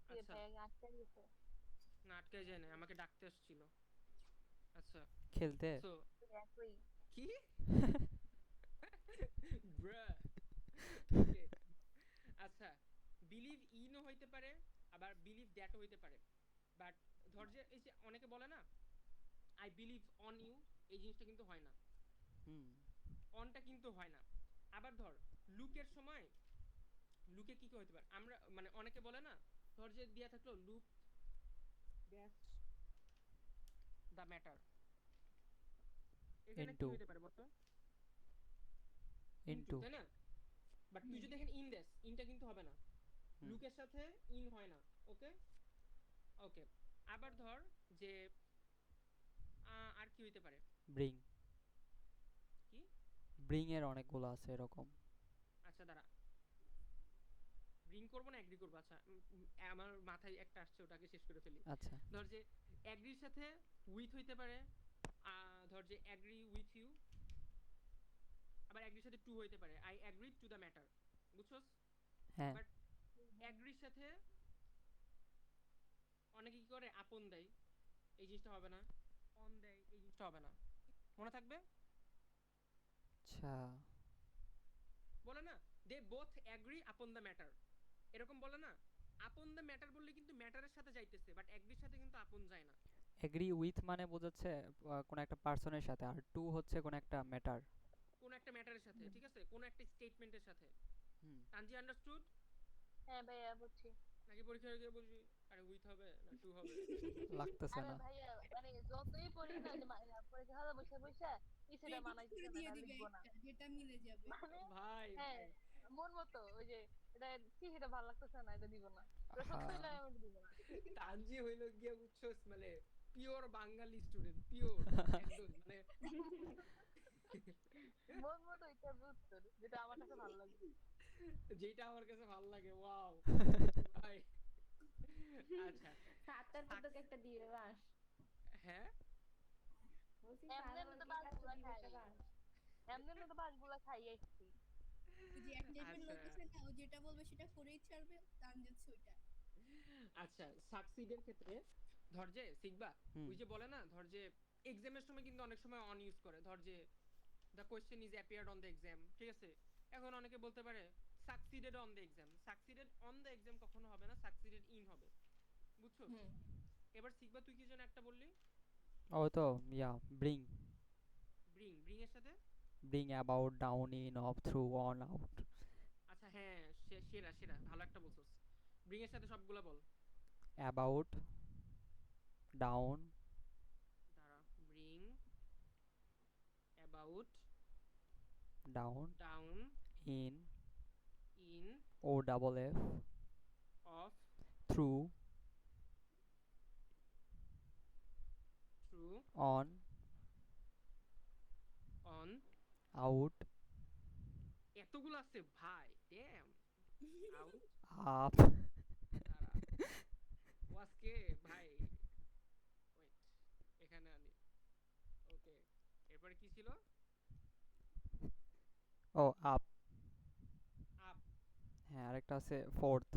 কি আচ্ছা, ভাই আটকে গেছে। না আটকায় যায় না, আমাকে ডাকতে আসছিল। আচ্ছা, খেলতে সো একই। কি Bruh. Okay. আচ্ছা, বিলিভ ইনও হইতে পারে, আবার বিলিভ দ্যাটও হইতে পারে। বাট ধর যে এই যে অনেকে বলে না আই বিলিভ অন ইউ, এই জিনিসটা কিন্তু হয় না, হুম, অনটা কিন্তু হয় না। আবার ধর লুকের সময়, লুকে কি কি হইতে পারে, আমরা মানে অনেকে বলে না, ধর যে দিয়া থাকলো লুক দ্যাট দ্য ম্যাটার, এখানে কি into, হইতে পারে বলতো? ইনটু, into, তাই না? বাট তুই যদি এখানে ইন দেস, ইনটা কিন্তু হবে না, হুম, লুকের সাথে ইন হয় না। ওকে, ওকে। আবার ধর যে আর কি হইতে পারে? bring, কি? bring এর অনেকগুলো আছে এরকম, আচ্ছা দাঁড়া, ব্রিং করবো না এগ্রি করবো? আচ্ছা, আমার মাথায় একটা আসছে, ওটাকে শেষ করে ফেলি। আচ্ছা ধর যে এগ্রির সাথে উইথ হইতে পারে, ধর যে এগ্রি উইথ ইউ, আবার এগ্রির সাথে টু হইতে পারে, I agree to the matter, বুঝছস? হ্যাঁ বাট এগ্রির সাথে অনেকে কি করে আপন দেয়, এই জিনিসটা হবে না। অন দেয়, এই জিনিসটা হবে না, মনে থাকবে? আচ্ছা বলে না they both agree upon the matter, এরকম বলে না? আপন দ্য ম্যাটার বললে কিন্তু ম্যাটারের সাথে যাইতেছে, বাট এগ্রির সাথে কিন্তু আপন যায় না। agree with মানে বোঝাচ্ছে কোন একটা পার্সনের সাথে, আর টু হচ্ছে কোন একটা ম্যাটার। কোন একটা ম্যাটারের সাথে, ঠিক আছে, কোন একটা স্টেটমেন্টের সাথে। হুম, তানজি আন্ডারস্টুড? হ্যাঁ ভাইয়া বুঝছি। নাকি পরীক্ষায় গিয়ে বলছি আরে উইথ হবে না টু হবে? লাগতেছে আরে না, ভাইয়া মানে যতই পড়ি না যে পরীক্ষা হলে বসে বসে কিছুটা ক্রেডিট মানাইতেছে করে না, দিয়ে এটা দিবে লিখবো না। একটা যেটা মিলে যাবে। মানে ভাই হ্যাঁ, ভাই, মন মতো ওই যে এটা ঠিক, এটা ভালো লাগতেছে না, এটা দিব না। এটা সত্যি হ্যাঁ হইলে আমি এটা দিব না। তানজি হইলো গিয়ে বুঝছস মানে পিওর বাঙালি স্টুডেন্ট, পিওর একদম মানে মন মতো এটা উত্তর যেটা আমার কাছে ভালো লাগবে। যেটা আমার কাছে ভালো লাগে, ওয়াও ভাই। আচ্ছা, সাতটার পর তোকে একটা দিবে বাস। হ্যাঁ বলছি এমনি সারোয়ার তো কি এত বাসগুলা খাই, বিবেচনা? এমনি তো বাসগুলা খাই আসছি। ওই যে এক টাইপের লোক আচ্ছা আছে না, ও যেটা বলবে সেটা করেই ছাড়বে, তানজিৎ ওইটা। আচ্ছা সাকসিডের ক্ষেত্রে ধর যে শিখবা হুম ওই যে বলে না, ধর যে এক্সামের সময় কিন্তু অনেক সময় অন ইউজ করে, ধর যে the question is appeared on the exam, ঠিক আছে? এখন অনেকে বলতে পারে succeeded on the exam, succeeded on the exam কখনো হবে না, সাকসিডেড ইন হবে, বুঝছো? হুম এবার শিখবা তুই কি যেন একটা বললি, ও তো ব্রিং ব্রিং এর সাথে about down in of through on out আচ্ছা হ্যাঁ সেরা সেরা ভালো একটা বলছস, ব্রিং এর সাথে সবগুলা বল। অ্যাবাউট ডাউন দাঁড়া, bring about down down in in O double F off through through on on, out এতগুলো আছে ভাই, ড্যাম, আউট, আপ দাঁড়া ওয়াসকে ভাই, ওয়েট এখানে আনি, ওকে এরপরে কি ছিল, ও আপ আপ, হ্যাঁ আরেকটা আছে ফোর্থ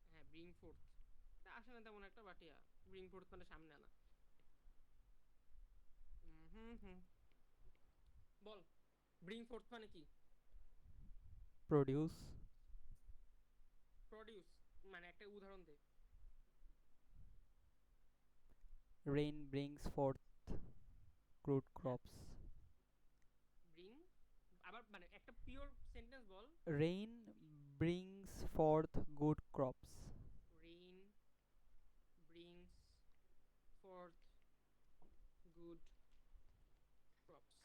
হ্যাঁ ব্রিং ফোর্থ, আসে না তেমন একটা বাটিয়া, ব্রিং ফোর্থ মানে সামনে আনা। হুম বল ব্রিং ফোর্থ মানে কি, প্রডিউস প্রডিউস মানে একটা উদাহরণ দে। রেইন ব্রিংস ফোর্থ গুড হ্যাঁ ক্রপস ব্রিং, আবার মানে একটা পিওর সেন্টেন্স বল। Rain brings forth good crops rain brings forth good crops,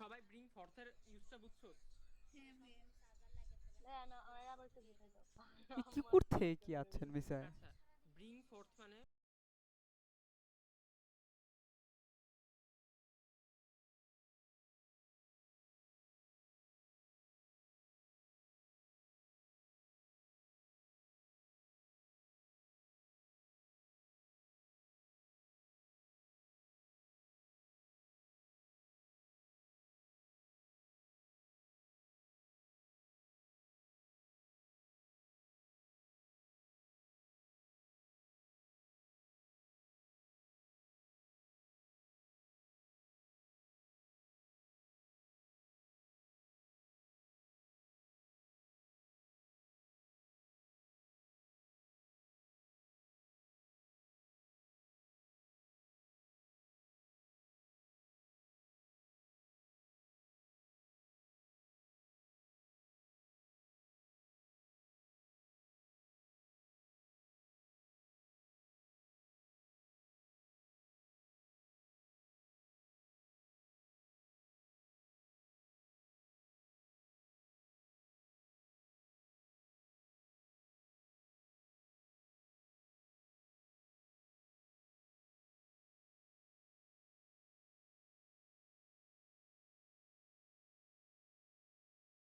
সবাই ব্রিং ফোর্থের ইউজটা বুঝছো? হ্যাঁ ভাইয়া। না আমার আবার একটু বুঝাই দাও। কিছু আমার করতে বুঝতে কি আছেন পারিনি। বিষয় আচ্ছা ব্রিং ফোর্থ মানে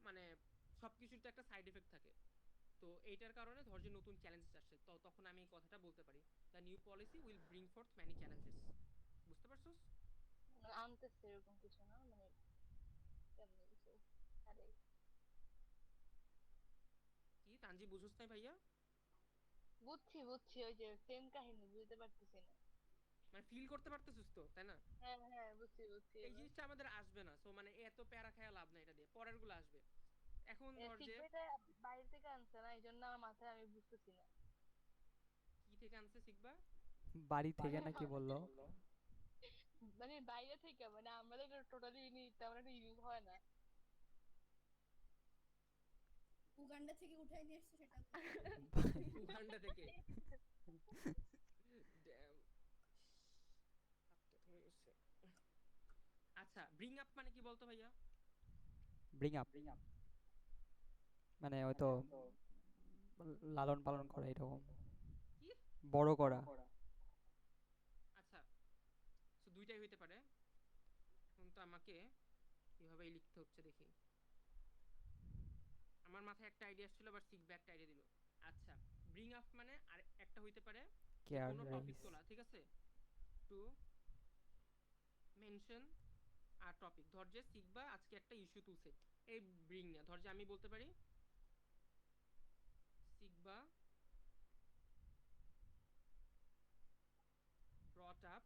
মানে সবকিছুর তো একটা সাইড এফেক্ট থাকে, তো এইটার কারণে ধর যে নতুন চ্যালেঞ্জেস আসছে, তো তখন আমি এই কথাটা বলতে পারি, the new policy will bring forth many challenges, বুঝতে পারছস? মানে আনতেছে এরকম কিছু না, মানে কেমনে কিছু। আরে কি তানজি বুঝছস নাই ভাইয়া? বুঝছি ওই যে সেম কাহিনী, বুঝতে পারতেছি না। মানে ফিল করতে পারতেছিস তো, তাই না? হ্যাঁ বুঝছি এই এবার। জিনিসটা আমাদের আসবে না, সো মানে এত প্যারা খায়া লাভ নাই, এটা দিয়ে পরের গুলো আসবে। এখন ধর যে শিখবে এটা বাইরে থেকে আনছে না, এই জন্য আমার মাথায় আমি বুঝতেছি না। কি থেকে আনছে শিখবা, বাড়ি থেকে নাকি বললো মানে বাইরে থেকে, মানে আমাদের টোটালি তেমন একটা ইউজ হয় না। উগান্ডা থেকে উঠাই নিয়ে এসছে সেটা বল। উগান্ডা থেকে, Damn, হাতটা থেমে গেছে। আচ্ছা ব্রিং আপ মানে কি বলতো ভাইয়া? ব্রিং আপ মানে হয়তো লালন পালন করা এরকম কি, বড় করা আচ্ছা তো দুইটাই হইতে পারে, এখন তো আমাকে কিভাবে লিখতে হচ্ছে দেখি, আমার মাথায় একটা আইডিয়া আসছিল আবার শিখবে একটা আইডিয়া দিল। আচ্ছা ব্রিং আপ মানে আর একটা হইতে পারে যে কেয়ার কোনো টপিক রাইস তোলা, ঠিক আছে? To mention our topic. ধর যে সিগবা আজকে একটা ইস্যু তুলছে এই ব্রিং নিয়ে, ধর যে আমি বলতে পারি সিগবা brought up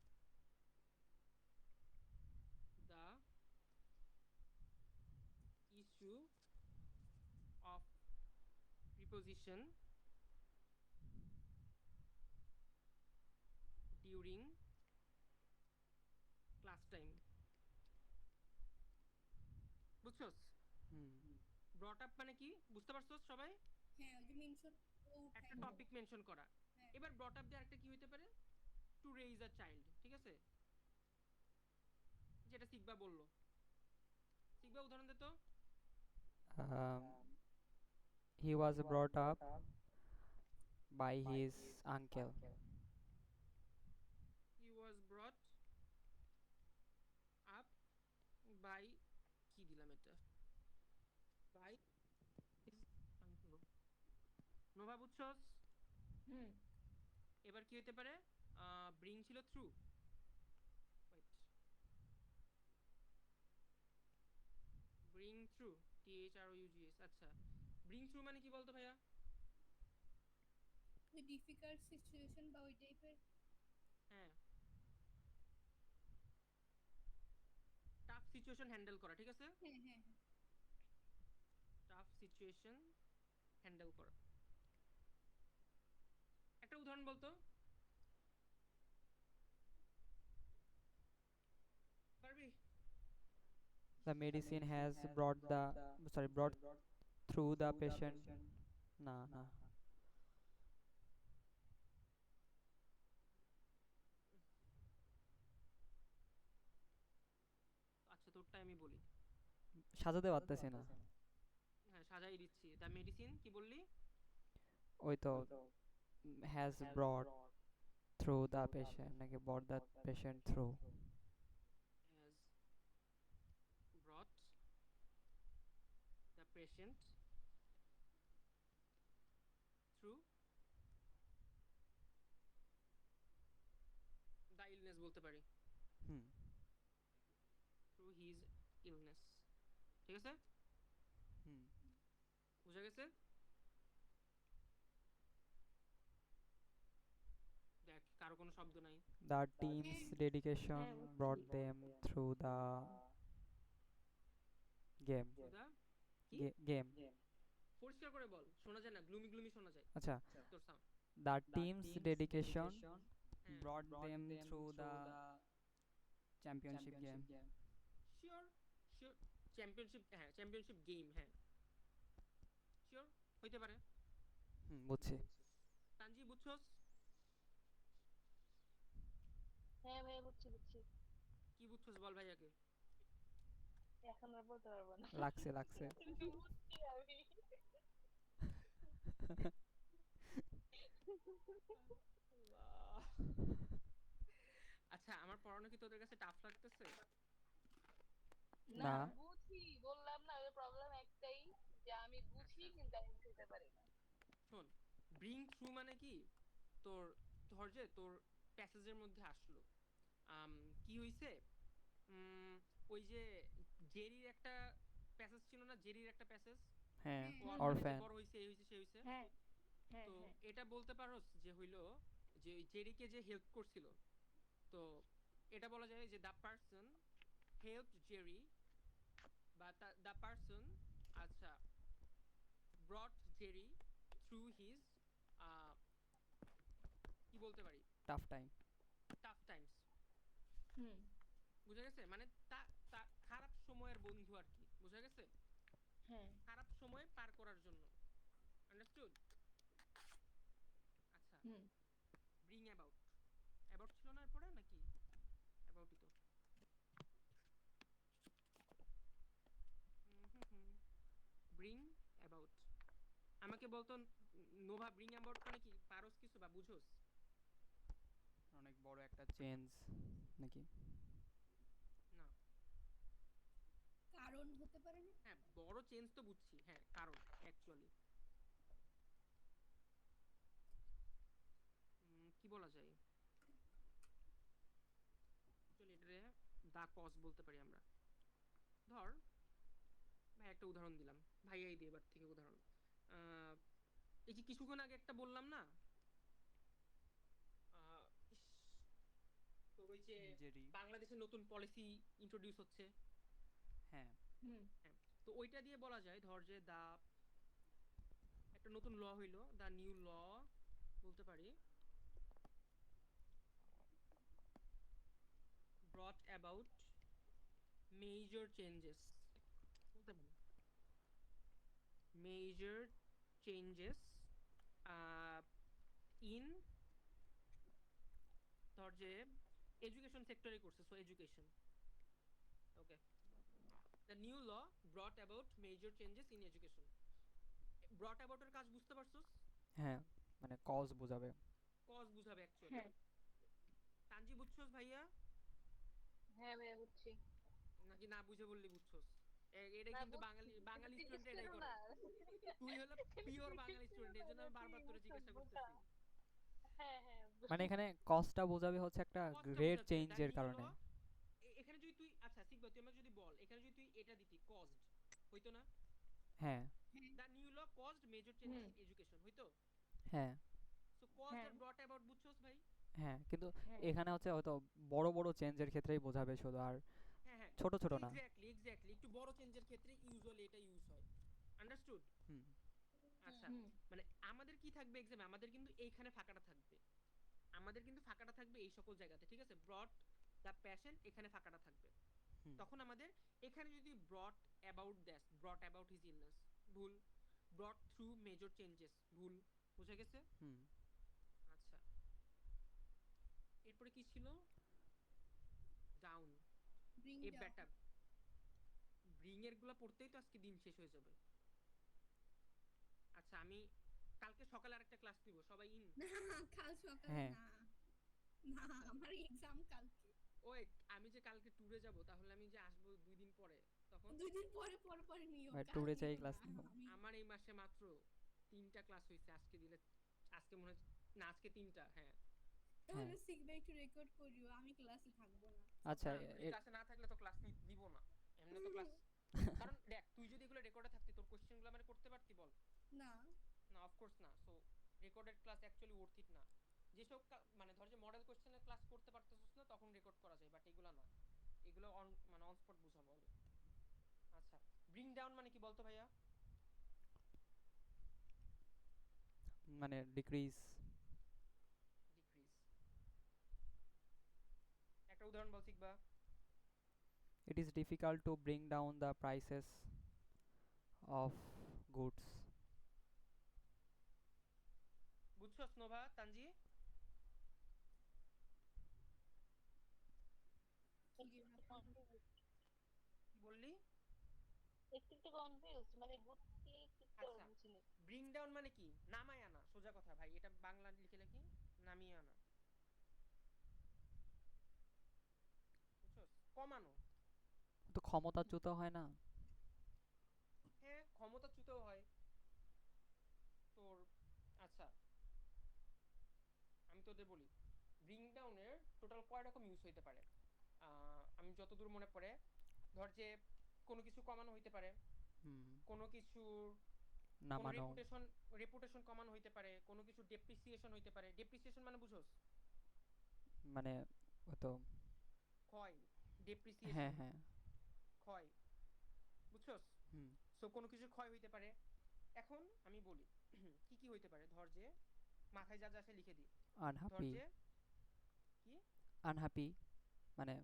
the issue of preposition during class time। বুঝছস? হুম brought up মানে কি বুঝতে পারছস সবাই? হ্যাঁ ওই যে মেনশন একটা টপিক মেনশন করা। হ্যাঁ। এবার brought up দিয়ে একটা কি হইতে পারে, টু রেইজ আ চাইল্ড, ঠিক আছে? যেটা সিগবা বললো। সিগবা উদাহরণ দে তো। um, he was brought up by his uncle. He was brought up by, কি দিলাম এটা, by his uncle। নোভা বুঝছস? হুম এবার কি হইতে পারে, ব্রিং ছিল থ্রু, ব্রিং থ্রু, THROUGS। আচ্ছা, ব্রিং থ্রু মানে কি বলতো ভাইয়া? ওই ডিফিকাল্ট সিচুয়েশন বা ওই টাইপের। হ্যাঁ, টাফ সিচুয়েশন হ্যান্ডেল করা, ঠিক আছে? হ্যাঁ হ্যাঁ হ্যাঁ। টাফ সিচুয়েশন হ্যান্ডেল করা। একটা উদাহরণ বলতো পারবি? The medicine has brought the brought through the patient. না না আচ্ছা, তোরটা আমি বলি। সাজাতে পারতেছি না। হ্যাঁ, সাজাই দিচ্ছি। দ্য মেডিসিন কি বললি? ওই তো has brought through the patient নাকি brought the patient through? has brought the patient through the illness বলতে পারি, হুম through his illness, ঠিক আছে? হুম বুঝা গেছে? দেখ কারো কোনো শব্দ নাই। The team's dedication হ্যাঁ বুঝছি। brought them through the game. Through the কি? Game. পরিষ্কার করে বল, শোনা যায় না, গ্লুমি গ্লুমি শোনা যায় আচ্ছা, তোর সাউন্ড। the team's dedication হ্যাঁ, brought them through the championship game. Sure sure, championship, হ্যাঁ চ্যাম্পিয়নশিপ গেম, হ্যাঁ শিওর হইতে পারে। হুম বুঝছি। তানজি বুঝছস? হ্যাঁ ভাইয়া বুঝছি বুঝছি। কি বুঝছস বল ভাইয়াকে। এখন আর বলতে পারবো না। লাগছে লাগছে। কিন্তু বুঝছি আমি। আচ্ছা, আমার পড়ানো কি তোদের কাছে টাফ লাগতেছে? না না। বুঝি, বললাম না ওই প্রবলেম একটাই যে আমি বুঝি কিন্তু আমি বুঝতে পারি না। শোন, ব্রিং থ্রু মানে কি, তোর ধর যে তোর প্যাসেজের মধ্যে আসলো, কি হইছে, ওই যে জেরির একটা প্যাসেজ ছিল না, জেরির একটা প্যাসেজ, হ্যাঁ হ্যাঁ, orphan. বড় হইছে, এই হইছে, সেই হইছে। হ্যাঁ হ্যাঁ তো হ্যাঁ এটা বলতে পারোস যে হইলো যে ওই জেরিকে যে হেল্প করছিল, তো এটা বলা যায় যে দ্য পারসন হেল্পড জেরি, বা দ্য পারসন, আচ্ছা, ব্রট জেরি থ্রু হিজ, কি বলতে পারি, Tough time. Tough times. হুম বুঝা গেছে? মানে তা খারাপ সময়ের বন্ধু আর কি, বুঝা গেছে? হ্যাঁ খারাপ সময় পার করার জন্য। আন্ডারস্টুড? আচ্ছা, হুম ব্রিং অ্যাবাউট, অ্যাবাউট ছিল না এরপরে নাকি? অ্যাবাউটই তো। ব্রিং অ্যাবাউট, আমাকে বলতো নোভা, ব্রিং অ্যাবাউট মানে কি, পারোস কিছু বা বুঝোস? অনেক বড় একটা চেঞ্জ নাকি? না, কারণ হতে পারে না। হ্যাঁ বড় চেঞ্জ তো বুঝছি, হ্যাঁ কারণ অ্যাকচুয়ালি কি বলা যায়, দা কজ বলতে পারি আমরা। ধর ভাই একটা উদাহরণ দিলাম, ভাইয়াই দিয়ে এবার থেকে উদাহরণ। এই যে কিছুক্ষণ আগে একটা বললাম না, ইস, তোর ওই যে নিজেরই। বাংলাদেশের নতুন পলিসি ইন্ট্রোডিউস হচ্ছে, হ্যাঁ হুম হ্যাঁ, তো ওইটা দিয়ে বলা যায় ধর যে দা একটা নতুন ল হইলো, দা নিউ ল বলতে পারি brought about major changes, বলতে পারি major changes in ধর যে এডুকেশন সেক্টরে করছে, so education. Okay, the new law brought about major changes in education. brought about এর কাজ বুঝতে পারছস? হ্যাঁ, মানে কজ বোঝাবে। কজ বুঝাবে অ্যাকচুয়ালি। হ্যাঁ তানজি বুঝছস ভাইয়া হ্যাঁ ভাইয়া বুঝছি। নাকি না বুঝে বললি বুঝছস? এটা না কিন্তু বুঝছি, বাঙালি জিজ্ঞেস স্টুডেন্ট এটাই করো করে। না। তুই হলো পিওর বাঙালি স্টুডেন্ট, এর জন্য আমি বারবার তোরে জিজ্ঞাসা করতেছি। হ্যাঁ হ্যাঁ মানে এখানে কজটা বোঝাবে হচ্ছে একটা কজটা গ্রেড বোঝাচ্ছে চেঞ্জের দ্য নিউ ল। কারণে। এখানে যদি তুই আচ্ছা শিখবা, তুই আমাকে যদি বল এখানে যদি তুই এটা দিতি কজড, হইতো না? হ্যাঁ the new law caused major changes in education, হইতো? হ্যাঁ সো কজড হ্যাঁ আর ব্রট অ্যাবাউট বুঝছস ভাই? হ্যাঁ, কিন্তু হ্যাঁ এখানে হচ্ছে হয়তো বড় বড় চেঞ্জের ক্ষেত্রেই বোঝাবে শুধু, আর হ্যাঁ হ্যাঁ, ছোট ছোট না। এক্স্যাক্টলি একটু বড় চেঞ্জের ক্ষেত্রে ইউজুয়ালি এটা ইউজ হয়। আন্ডারস্টুড? হুম আচ্ছা, হুম মানে আমাদের কি থাকবে এক্সামে, আমাদের কিন্তু এইখানে ফাঁকাটা থাকবে, আমাদের কিন্তু ফাঁকাটা থাকবে এই সকল জায়গাতে, ঠিক আছে? ব্রট দ্য প্যাশন এখানে ফাঁকাটা থাকবে। হুম তখন আমাদের এখানে যদি brought about that, brought about his illness, ভুল। ব্রট থ্রু মেজর চেঞ্জেস, ভুল। বুঝা গেছে? হুম। আচ্ছা, এরপরে কি ছিল? ডাউন। Bring a down. বেটা ব্রিং এর গুলা পড়তেই তো আজকে দিন শেষ হয়ে যাবে। আচ্ছা, আমি কালকে সকালে আরেকটা ক্লাস নিব, সবাই ইন? কাল সকালে হ্যাঁ। না, না আমার এক্সাম কালকে। ওই আমি যে কালকে ট্যুরে যাব, তাহলে আমি যে আসবো 2 দিন পরে, তখন 2 দিন পরে নিও, ভাই কাল ট্যুরে নিও যাই না। ক্লাস নিব। আমার এই মাসে মাত্র 3টা ক্লাস হইছে, আজকে দিলে আজকে মনে হয় না, আজকে 3টা। হ্যাঁ, তাহলে শিখবে একটু রেকর্ড করিও, আমি ক্লাসে থাকবো না। আচ্ছা না, তুই ক্লাসে না থাকলে তো ক্লাস নিব না, এমনি তো ক্লাস। কারণ দেখ, তুই যদি এগুলো রেকর্ডে থাকতি, তোর কোশ্চেনগুলো মানে করতে পারতি বল? না না, অফকোর্স না। So recorded class actually worth it না। যেসব মানে ধর যে মডেল কোশ্চেনের ক্লাস করতে পারতেছিস না, তখন রেকর্ড করা যায়, বাট এগুলো না, এগুলো অন মানে অন স্পট বুঝাবো হবে। আচ্ছা, ব্রিং ডাউন মানে কি বলতো ভাইয়া? মানে ডিক্রিজ। ডিক্রিজ। একটা উদাহরণ বল শিখবা। It is difficult to bring down the prices of goods. বুঝছস নোভা, তানজি? কি রে ব্যাপার? কি বললি? একটু একটু কনফিউজ, মানে বুঝছি কিন্তু আচ্ছা, বুঝিনি। ব্রিং ডাউন মানে কি? নামায় আনা, সোজা কথা ভাই, এটা বাংলা লিখে লিখি নামিয়ে আনা, বুঝছস? কমানো। তো ক্ষমতাচ্যুত হয় না? হ্যাঁ, ক্ষমতাচ্যুতও হয় তোর। আচ্ছা, আমি তোদের বলি, ব্রিং ডাউনের টোটাল কয় রকম ইউজ হইতে পারে। আমি যতদূর মনে পড়ে, ধর যে কোনো কিছু কমানো হইতে পারে, হুম। কোনো কিছুর কোনো নামানো। রেপুটেশন কমানো হইতে পারে, কোনো কিছু ডেপ্রিসিয়েশন হইতে পারে। ডেপ্রিসিয়েশন মানে বুঝোস? মানে তো ক্ষয়। হ্যাঁ ডেপ্রিসিয়েশন হ্যাঁ। ক্ষয়, বুঝছস? হুম। সো কোনো কিছু ক্ষয় হইতে পারে। এখন আমি বলি কি কি হইতে পারে। ধর যে মাথায় যা যা আসে লিখে দিই। ধর আনহ্যাপি। যে কি? আনহ্যাপি মানে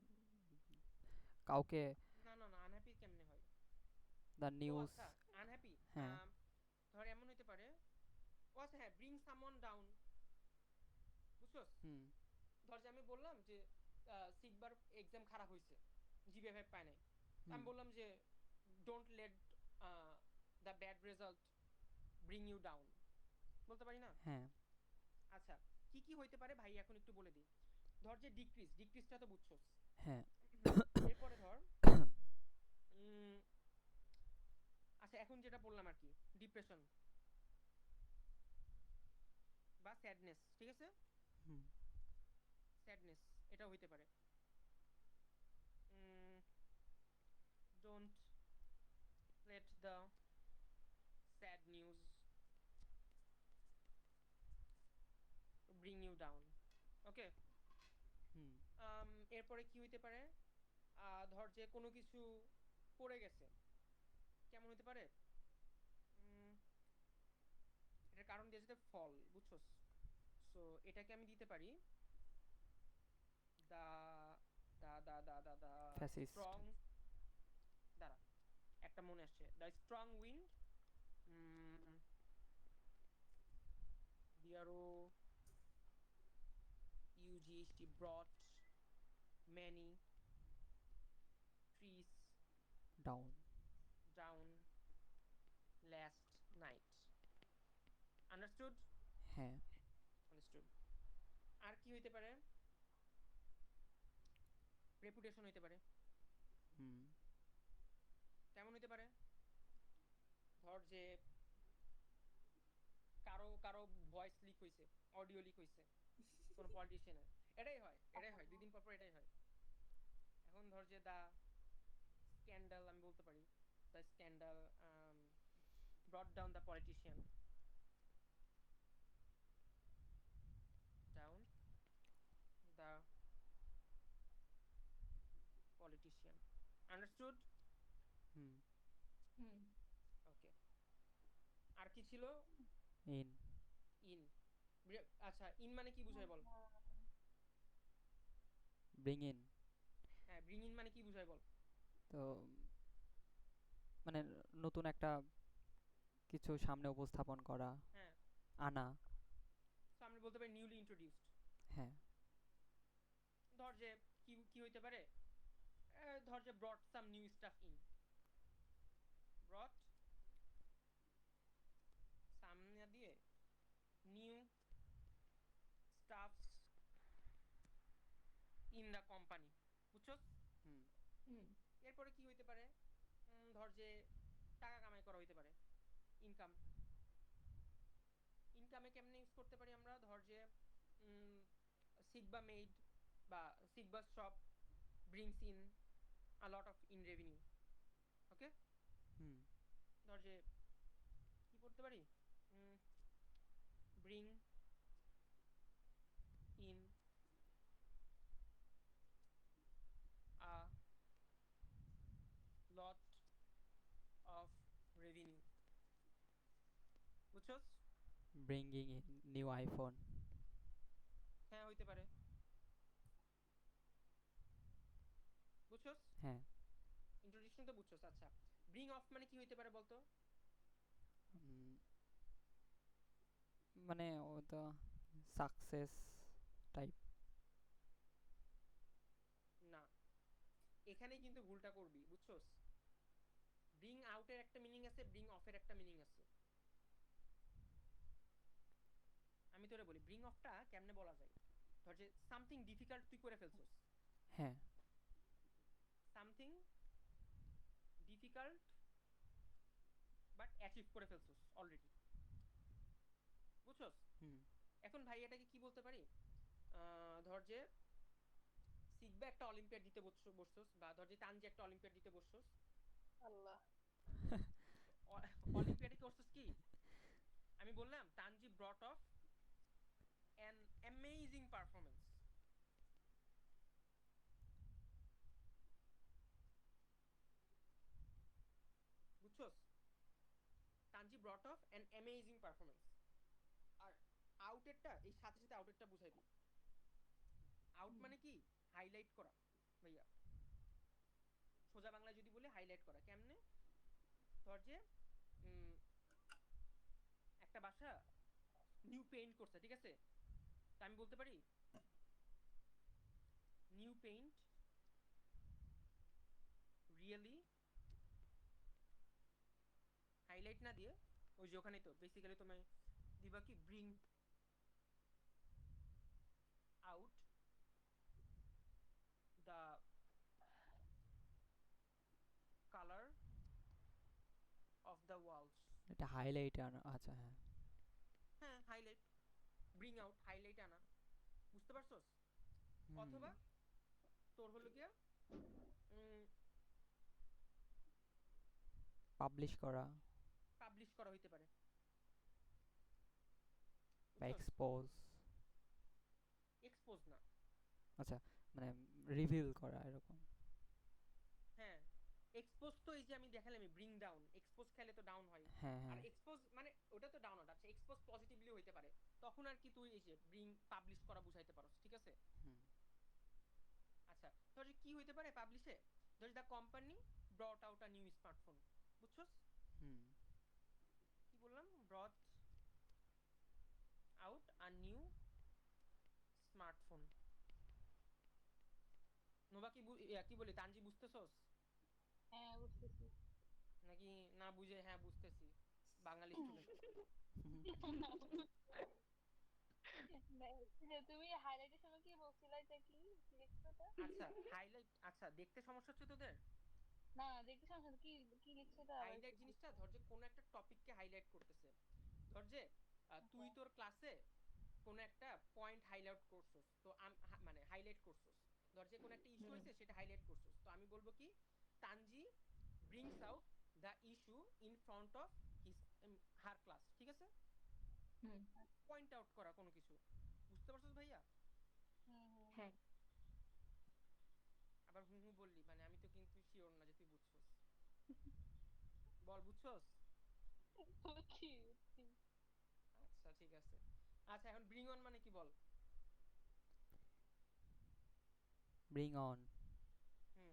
কাউকে। না না না, আনহ্যাপি কেমনে হয়? দ্য ও নিউজ। আচ্ছা, আনহ্যাপি। হ্যাঁ। ধর এমন হইতে পারে, ও আচ্ছা হ্যাঁ, ব্রিং সামওয়ান ডাউন, বুঝছস? হুম ধর যে আমি বললাম যে সিকবার এক্সাম খারাপ হইছে, জিপিএ 5 পায় নাই, তো আমি হুম। বললাম যে don't let the bad result bring you down, বলতে পারি না? হ্যাঁ আচ্ছা, কি কি হইতে পারে ভাই এখন একটু বলে দিই। ধর যে ডিক্রিজটা তো বুঝছস। হ্যাঁ। এরপরে ধর আচ্ছা, এখন যেটা বললাম আর কি, ডিপ্রেশন বা স্যাডনেস, ঠিক আছে? হুম। স্যাডনেস, এটা হইতে পারে। let the sad news bring you down. ওকে, হুম এরপরে কি হইতে পারে? ধর যে কোনো কিছু পড়ে গেছে, কেমন হতে পারে? এটার কারণ দিয়ে যেতে ফল, বুঝছস? সো এটাকে আমি দিতে পারি দা দা দা দা দা দা Fascist. স্ট্রং, দাঁড়া একটা মনে আসছে, দ্য স্ট্রং উইন্ড বিআরও ইউজিএসটি brought many trees down down last night. Understood? হ্যাঁ Understood. আর কি হইতে পারে? রেপুটেশন হইতে পারে। হুম কেমন হইতে পারে? ধর যে কারো কারো ভয়েস লিক হইছে, অডিও লিক হইছে কোন পলিটিশিয়ানের, এটাই হয়, এটাই হয়, 2 দিন পর পর এটাই হয়। এখন ধর যে দা স্ক্যান্ডাল, আমি বলতে পারি the scandal brought down the politician down the politician. Understood? হুম হুম ওকে, আর কি ছিল? In in. আচ্ছা, ইন মানে কি বুঝায় বল? ব্রিং ইন হ্যাঁ, ব্রিং ইন মানে কি বুঝায় বল? তো মানে নতুন একটা কিছু সামনে উপস্থাপন করা, হ্যাঁ, আনা। তো আমরা বলতে পারি নিউলি ইন্ট্রোডিউসড। হ্যাঁ ধর যে কি কি হইতে পারে? ধর যে ব্রট সাম নিউ স্টাফ ইন, ব্রট সামনে দিয়ে new stuffs in the company, বুঝছস? হুম হুম এরপরে কি হইতে পারে? ধর যে টাকা কামাই করা হইতে পারে, ইনকাম। ইনকামে কেমনে ইউজ করতে পারি আমরা? ধর যে সিগবা মেড বা Sigba shop brings in a lot of in revenue. Okay, হুম ধর যে কি করতে পারি? Bring in a lot of revenue, বুঝছস? Bringing in new iPhone. হ্যাঁ, হইতে পারে, বুঝছস? হ্যাঁ ইন্ট্রোডিউশন তো বুঝছস। আচ্ছা, ব্রিং অফ মানে কি হইতে পারে বলতো? উম, মানে ও তো সাকসেস টাইপ। না, এখানেই কিন্তু ভুলটা করবি, বুঝছস? ব্রিং আউটের একটা মিনিং আছে, ব্রিং অফের একটা মিনিং আছে। আমি তোরে বলি ব্রিং অফটা কেমনে বলা যায়। ধর যে সামথিং ডিফিকাল্ট তুই করে ফেলছস, হ্যাঁ সামথিং ডিফিকাল্ট বাট অ্যাচিভ করে ফেলছস অলরেডি, বুঝছস? হুম এখন ভাই এটাকে কি বলতে পারি? ধর যে সিগবা একটা অলিম্পিয়াড দিতে বসছস, বা ধর যে তানজি একটা অলিম্পিয়াড দিতে বসছস। আল্লাহ, অলিম্পিয়াডে করছস কি? আমি বললাম Tanji brought off an amazing performance, বুঝছস? Tanji brought off an amazing performance. আর আউটেরটা এই সাথে সাথে আউটেরটা বুঝাইবি। আউট মানে কি? হাইলাইট করা ভাইয়া। সোজা বাংলায় যদি বলি হাইলাইট করা। কেমনে? ধর যে একটা বাসা নিউ পেইন্ট করছে, ঠিক আছে? তো আমি বলতে পারি নিউ পেইন্ট রিয়েলি, হাইলাইট না দিয়ে ওই যে ওখানে তো বেসিক্যালি তুমি দিবা কি bring out the colour of the walls. এটা হাইলাইট আচ্ছা হ্যাঁ হ্যাঁ, হাইলাইট, ব্রিং আউট, হাইলাইট আনা, বুঝতে পারছস? হুম, অথবা তোর হলো গিয়া পাবলিশ করা হইতে পারে, বা এক্সপোজ, এক্সপোজ না, আচ্ছা মানে রিভিল করা এরকম। হ্যাঁ এক্সপোজ তো এই যে আমি দেখালাম ব্রিং ডাউন, এক্সপোজ খেলে তো ডাউন হয়, হ্যাঁ আর হ্যাঁ এক্সপোজ মানে ওটা তো ডাউন আচ্ছা এক্সপোজ পজিটিভলি হইতে পারে, তখন আর কি তুই এই যে ব্রিং পাবলিশ করা বুঝাইতে পারোস, ঠিক আছে। হুম আচ্ছা ধর কি হইতে পারে পাবলিশে, ধর the company brought out a new smartphone, বুঝছস হুম কি বললাম, brought out a new smartphone. নোবা কি কি বলি তানজি বুঝতেছস হ্যাঁ বুঝতেছি। নাকি না বুঝে হ্যাঁ বুঝতেছি বাঙালি স্টুডেন্ট? যে তুমি হাইলাইটের সময় কি বলছিলে যে কি কি লিখছো ওটা? আচ্ছা হাইলাইট, আচ্ছা দেখতে সমস্যা হচ্ছে তোদের? না দেখতে সমস্যা নেই। কি কি লিখছো ওটা আবার হাইলাইট একটু জিনিসটা ধর যে কোনো একটা টপিককে হাইলাইট করতেছে, ধর যে তুই তোর ক্লাসে কোনো একটা পয়েন্ট হাইলাইট করছস, তো মানে হাইলাইট করছস, ধর যে কোনো একটা ইস্যু হয়েছে সেটা হাইলাইট করছস, তো আমি বলবো কি Tanji brings out the issue in front of his her class, ঠিক আছে, হুম পয়েন্ট আউট করা কোনো কিছু, বুঝতে পারছস ভাইয়া? হুম হুম হ্যাঁ আবার হুম হুম বললি, মানে আমি তো কিন্তু শিওর না যে তুই বুঝছস, বল বুঝছস? বুঝছি বুঝছি। আচ্ছা ঠিক আছে, আচ্ছা এখন ব্রিং অন মানে কি বল? ব্রিং অন হুম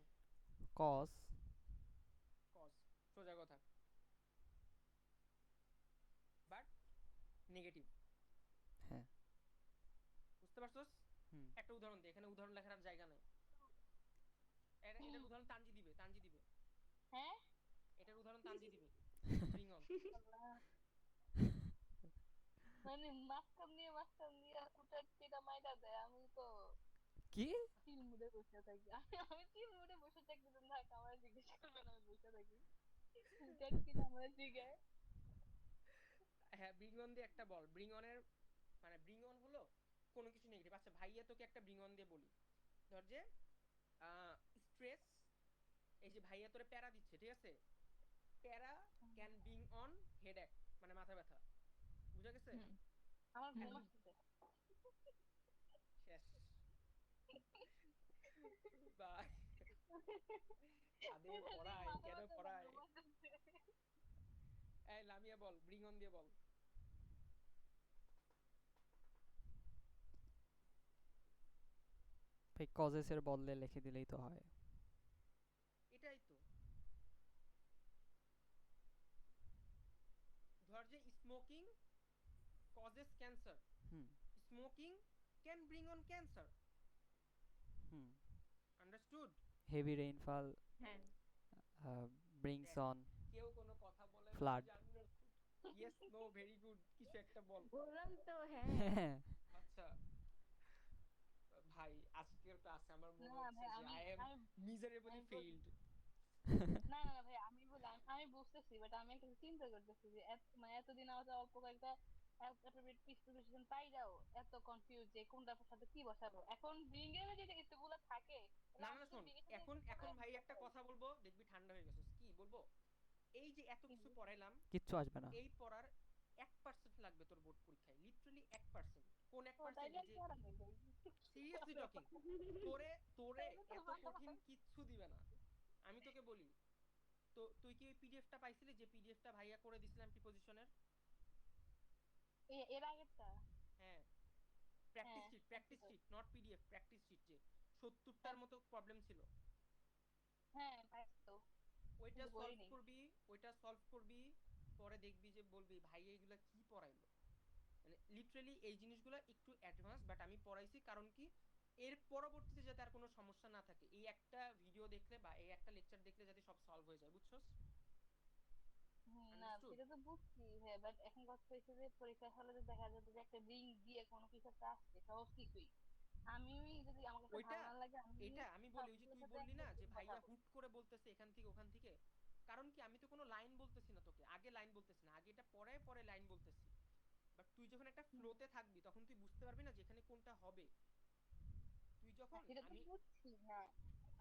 কজ, কজ, সোজা কথা, বাট নেগেটিভ, হ্যাঁ বুঝতে পারছস? হুম একটা উদাহরণ দে, এখানে উদাহরণ লেখার আর জায়গা নেই, এটার উদাহরণ তানজি দিবে, তানজি দিবে, হ্যাঁ এটার উদাহরণ তানজি দিবে, ব্রিং অন। আল্লাহ, মানে মাঝখান দিয়ে কুটার পিটা মাইরা দেয়, আমি তো কি চিল মুডে বসে থাকি। আমি চিল মুডে বসে থাকি, তো থাক আমার জিজ্ঞেস করবেন আমি বসে থাকি। কুটার পিটা আমার জিগায়। হ্যাঁ ব্রিং অন দিয়ে একটা বল, ব্রিং অনের মানে ব্রিং অন হলো কোনো কিছু নেগেটিভ। আচ্ছা ভাইয়া তোকে একটা ব্রিং অন দিয়ে বলি, ধর যে স্ট্রেস, এই যে ভাইয়া তোরে প্যারা দিচ্ছে, ঠিক আছে, প্যারা ক্যান ব্রিং অন হেডেক, মানে মাথা ব্যথা, বুঝা গেছে? হুম আমার ঘুম হুম আসতেছে। শেষ বাই, আদে পড়ায় মাথা কেন ব্যথা না, পড়ায়? ঘুম আসতেছে। এই লামিয়া বল ব্রিং অন দিয়ে বল। ভাই কজেসের বদলে লিখে দিলেই তো হয়। এটাই তো, ধর যে smoking causes cancer, hmm smoking can bring on cancer, hmm understood? Heavy rainfall হ্যাঁ ব্রিংস দেখ অন কেউ কোনো কথা বলে না, তুই ফ্লাড। জানি না, ইয়েস নো ভেরি গুড কিছু একটা বল। বললাম তো হ্যাঁ হ্যাঁ আচ্ছা ভাই আজকের ক্লাসে আমার মনে না হচ্ছে ভাই যে আমি আই এম আমি মিজারেবলি আমি বলি ফেইলড। না না না ভাই, আমি বললাম আমি বুঝতেছি, বাট আমি একটা চিন্তা করতেছি যে মানে এতদিন আমাদের অল্প কয়েকটা প্রিপারেশন পাই যাও, এত কনফিউজ যে কোনটার সাথে কি বসাবো। এখন ব্রিং এর যদি এতগুলো থাকে, তাহলে না আমি না শুধু শোন, ব্রিং এর সাথে এখন কি এখন বসাবো? ভাই একটা কথা বলবো, দেখবি ঠান্ডা হয়ে গেছিস, কি বলবো, এই যে এত কিছু পড়াইলাম, কিচ্ছু আসবে না। এই পড়ার 1% লাগবে তোর বোর্ড পরীক্ষায়, লিটারালি 1%। কোন ও 1%? তাইলে এই আর যে পড়া নেই ভাই। সিরিয়াসলি টকিং, তোরে তোরে তাইলে তো এত ভালো কঠিন হয়। কিচ্ছু দিবে না, আমি তোকে বলি। তো তুই কি ওই পিডিএফটা পাইছিলি যে পিডিএফটা ভাইয়া করে দিছিলাম প্রিপোজিশনের? এর আগেরটা। হ্যাঁ হ্যাঁ প্র্যাকটিস একটু। Sheet not PDF, practice sheet, যে 70টার হ্যাঁ মতো প্রবলেম ছিল, হ্যাঁ পাইছি তো, ওইটা কিন্তু সলভ করিনি। করবি, ওইটা সলভ করবি, পরে দেখবি যে বলবি ভাই এইগুলা কি পড়াইলো, মানে লিটারালি এই জিনিসগুলো একটু অ্যাডভান্স, বাট আমি পড়াইছি কারণ কি এর পরবর্তীতে যাতে আর কোনো সমস্যা না থাকে, এই একটা ভিডিও দেখলে বা এই একটা লেকচার দেখলে যাতে সব সলভ হয়ে যায়, বুঝছস? না আন্ডারস্টুড? সেটা তো বুঝছি হ্যাঁ, বাট এখন কথা হয়েছে যে পরীক্ষার হলে যে দেখা যাবে যে একটা লিঙ্ক দিয়ে কোনো কিছু একটা আসছে সহজ কিছুই, আমি যদি আমার কাছে ওইটা ভালো না লাগে আমি এটা আমি বলি, ওই যে সবগুলোর তুই সাথে বললি একটা না যে link ভাইয়া বসাবো। হুট করে বলতেছে এখান থেকে ওখান থেকে, কারণ কি আমি তো কোনো লাইন বলতেছি না তোকে, আগে লাইন বলতেছি না, আগে এটা পরে পরে লাইন বলতেছি, বাট তুই যখন একটা হুম, ফ্লোতে থাকবি তখন তুই বুঝতে পারবি না যেখানে কোনটা হবে, তুই হ্যাঁ যখন সেটা তো আমি বুঝছি হ্যাঁ।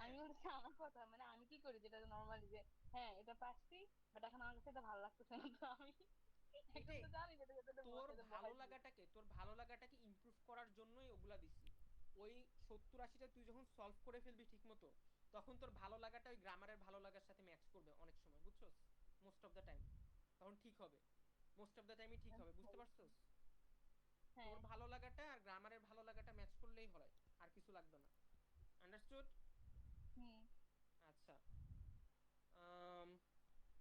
আমি বলছি আমার কথা, মানে আমি কি করি যেটা নর্মালি, যে হ্যাঁ এটা পারছি, বাট এখন আমার কাছে এটা ভালো লাগতেছে না, তো আমি এখন এটাই তো জানি যে এটা তোর ভালো লাগাটাকে ইমপ্রুভ করার জন্যই ওগুলা দিছি। ওই 70-80টা তুই যখন সলভ করে ফেলবি ঠিক মতো, তখন তোর ভালো লাগাটা ওই গ্রামারের ভালো লাগার সাথে ম্যাচ করবে অনেক সময়, বুঝছস? মোস্ট অফ দ্য টাইম তখন ঠিক হবে, মোস্ট অফ দ্য টাইমই ঠিক হবে, বুঝতে পারছস? হ্যাঁ। তোর ভালো লাগাটা আর গ্রামারের ভালো লাগাটা ম্যাচ করলেই হয়, আর কিছু লাগবে না। আন্ডারস্টুড? হুম। আচ্ছা,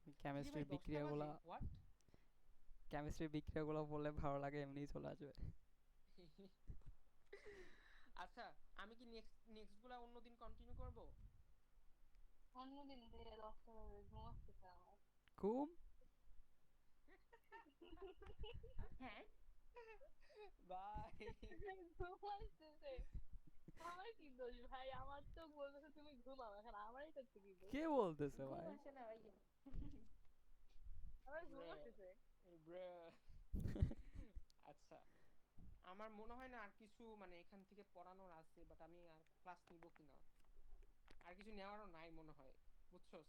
কিরে কেমিস্ট্রির ভাই 10টা বাজে? বিক্রিয়াগুলা হোয়াট? কেমিস্ট্রির বিক্রিয়াগুলো বললে ভালো লাগে, এমনিই চলে আসবে। আচ্ছা, আমি কি নেক্সট গুলা অন্যদিন কন্টিনিউ করব? অন্যদিন যে 10টা বাজে ঘুম আসতেছে আমার। ঘুম? হ্যাঁ, বাই। ঘুম আসতেছে। আমার কি দোষ ভাই? আমার তো বলতেছে তুমি ঘুমাও, এখন আমারই তো কি দোষ? কে বলতেছে ঘুম ভাই? আসে না ভাইয়া। আমার ঘুম Bruh, আসতেছে। bruh। আচ্ছা, আমার মনে হয় না আর কিছু মানে এখান থেকে পড়ানোর আছে, বাট আমি আর ক্লাস নিব কিনা, আর কিছু নেওয়ারও নাই মনে হয়, বুঝছস?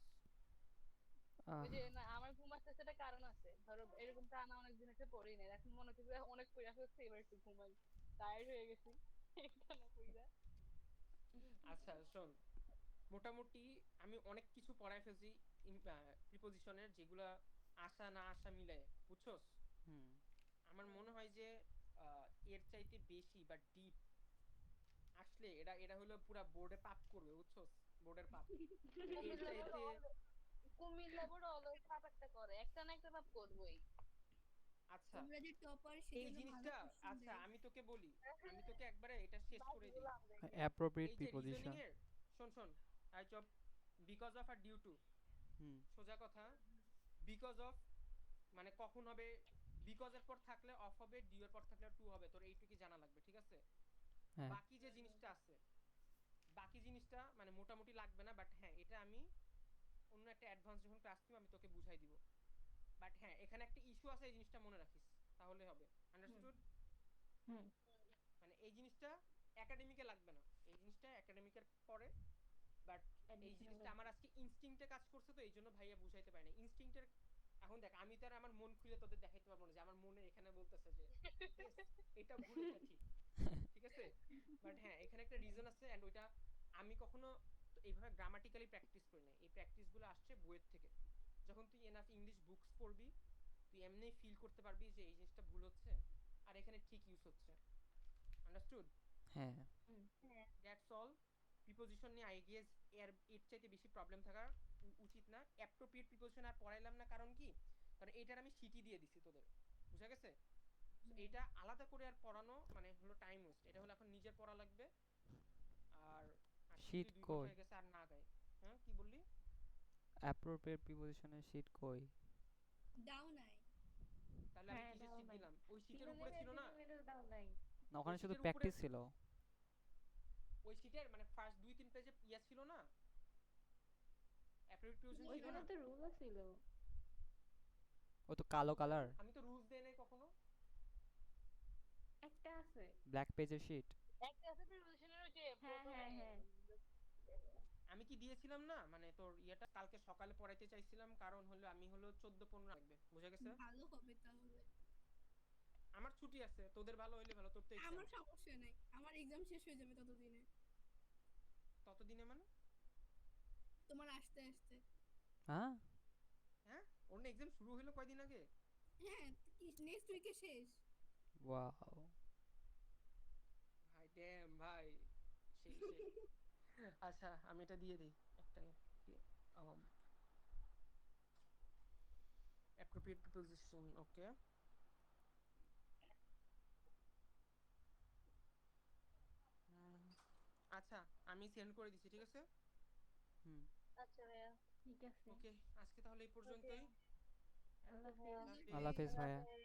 আহ, ওই যে না, আমার ঘুম আসতেছে একটা কারণ আছে। ধরো এরকম টানা অনেক দিন হচ্ছে পড়ি নাই, এখন মনে হচ্ছে যে অনেক পড়া হচ্ছে, এবার একটু ঘুমাই, টায়ার্ড হয়ে গেছি টানা পড়া। আচ্ছা শোন, মোটামুটি আমি অনেক কিছু পড়ায় ফেলছি প্রিপোজিশনের, যেগুলা আসা না আসা মিলায়, বুঝছস? হুম। আমার মনে হয় যে এর চাইতে বেশি বা ডিপ আসলে এটা এটা হলো পুরা বোর্ডে পাপ করবে, বুঝছস? বোর্ডের পাপ। এর কুমিল্লা বোর্ড চাইতে কুমিল্লা বোর্ড অলওয়েজ পাপ একটা করে, একটা না একটা পাপ করবোই। আচ্ছা, তোমরা যে টপার এই সেজন্য ভালো জিনিসটা, কোশ্চেন আচ্ছা দেয়। আমি তোকে বলি, আমি তোকে একবারে এটা শেষ করে দিই। বাদ দিলাম দেখে। অ্যাপ্রোপ্রিয়েট এই যে রিজনিং প্রিপোজিশন। এর, শোন আই চপ, বিকজ অফ আর ডিউ টু, হুম। সোজা কথা, বিকজ অফ মানে কখন হবে, বিকজ এর পর থাকলে অফ হবে, ডিউ এর পর থাকলে টু হবে, তোর এইটুকুই জানা লাগবে, ঠিক আছে? হ্যাঁ। বাকি যে জিনিসটা আছে, বাকি জিনিসটা মানে মোটামুটি লাগবে না, বাট হ্যাঁ এটা আমি অন্য একটা অ্যাডভান্স যখন ক্লাস নিব আমি তোকে বুঝাই দিব। বাট হ্যাঁ এখানে একটা ইস্যু আছে, এই জিনিসটা মনে রাখিস, তাহলে হবে। আন্ডারস্টুড? হুম। মানে এই জিনিসটা একাডেমিকে লাগবে না, এই জিনিসটা একাডেমিকের পরে, বাট এই জিনিসটা আমার আজকে ইনস্টিংক্টে কাজ করছে, তো এই জন্য ভাইয়া বুঝাইতে পারি না ইনস্টিংক্টের। এখন দেখ, আমি তো আর আমার মন খুলে তোদের দেখাইতে পারবো না যে আমার মনে এখানে বলতেছে যে yes, এটা ভুল এটা ঠিক, ঠিক আছে? বাট হ্যাঁ এখানে একটা রিজন আছে, এন্ড ওইটা আমি কখনো তো এইভাবে গ্রামাটিক্যালি প্র্যাকটিস করি না, এই প্র্যাকটিসগুলো আসছে বইয়ের থেকে। যখন তুই এনাফ ইংলিশ বুকস পড়বি, তুই এমনিই ফিল করতে পারবি যে এই জিনিসটা ভুল হচ্ছে আর এখানে ঠিক ইউজ হচ্ছে। আন্ডারস্টুড? হ্যাঁ। হ্যাঁ। That's all. প্রিপোজিশন নিয়ে আই গেস এর চাইতে বেশি প্রবলেম থাকা উচিত না। অ্যাপ্রোপ্রিয়েট প্রিপোজিশন আর পড়াইলাম না, কারণ কি, কারণ এটার আমি সিটি দিয়ে দিছি তোদের, বুঝা গেছে? এটা আলাদা করে আর পড়ানো মানে হলো টাইম ওয়েস্ট, এটা হলো এখন নিজের পড়া লাগবে। আর আজকে শীত যদি 2 ঘন্টা কই? হয়ে গেছে আর না গায়। হ্যাঁ কি বললি? অ্যাপ্রোপ্রিয়েট প্রিপোজিশনের শীট কই? দাও নাই। তাহলে আমি হ্যাঁ, কিসের দাও সিট নাই। দিলাম? ওই সিটের উপরে সিনোনিমের ছিল না? সিনোনিমের দাও নাই। না, ওখানে শুধু শীটের উপরে প্র্যাকটিস ছিল। ওই সিটের মানে ফার্স্ট 2-3 পেজে ইয়া ছিল না, অ্যাপ্রোপ্রিয়েট প্রিপোজিশন ছিল ওইখানে না? তো রুলও ছিল। ও তো কালো কালার। আমি তো রুলস দেই নাই কখনো। একটা আছে। ব্ল্যাক পেজের শীট। একটা আছে প্রিপোজিশনের, ওই যে হ্যাঁ, প্রথমে হ্যাঁ, হ্যাঁ। আমি কি দিয়েছিলাম না, মানে তোর ইয়েটা কালকে সকালে পড়াইতে চাইছিলাম, কারণ হলো আমি হলো 14-15 লাগবে, বুঝা গেছে? ভালো হবে তাহলে। আমার ছুটি আছে, তোদের ভালো হইলে ভালো, তোর তো এক্সাম আমার সমস্যা নাই, আমার এক্সাম শেষ হয়ে যাবে ততদিনে। ততদিনে মানে? তোমার আসতে আসতে। হ্যাঁ। হ্যাঁ, অন্য এক্সাম শুরু হইলো কয়দিন আগে? হ্যাঁ, নেক্সট উইকে শেষ। ওয়াও। ভাই ড্যাম ভাই, সেই আচ্ছা আমি এটা দিয়ে দিই একটা অ্যাপ্রোপ্রিয়েট প্রিপোজিশন, ওকে। আচ্ছা আমি সেন্ড করে দিছি, ঠিক আছে? হুম। আচ্ছা ভাইয়া। ঠিক আছে। ওকে, আজকে তাহলে এই ওকে। পর্যন্তই। আল্লাহ ভাইয়া। হাফেজ। আল্লাহ হাফেজ ভাইয়া। আল্লাহ হাফেজ।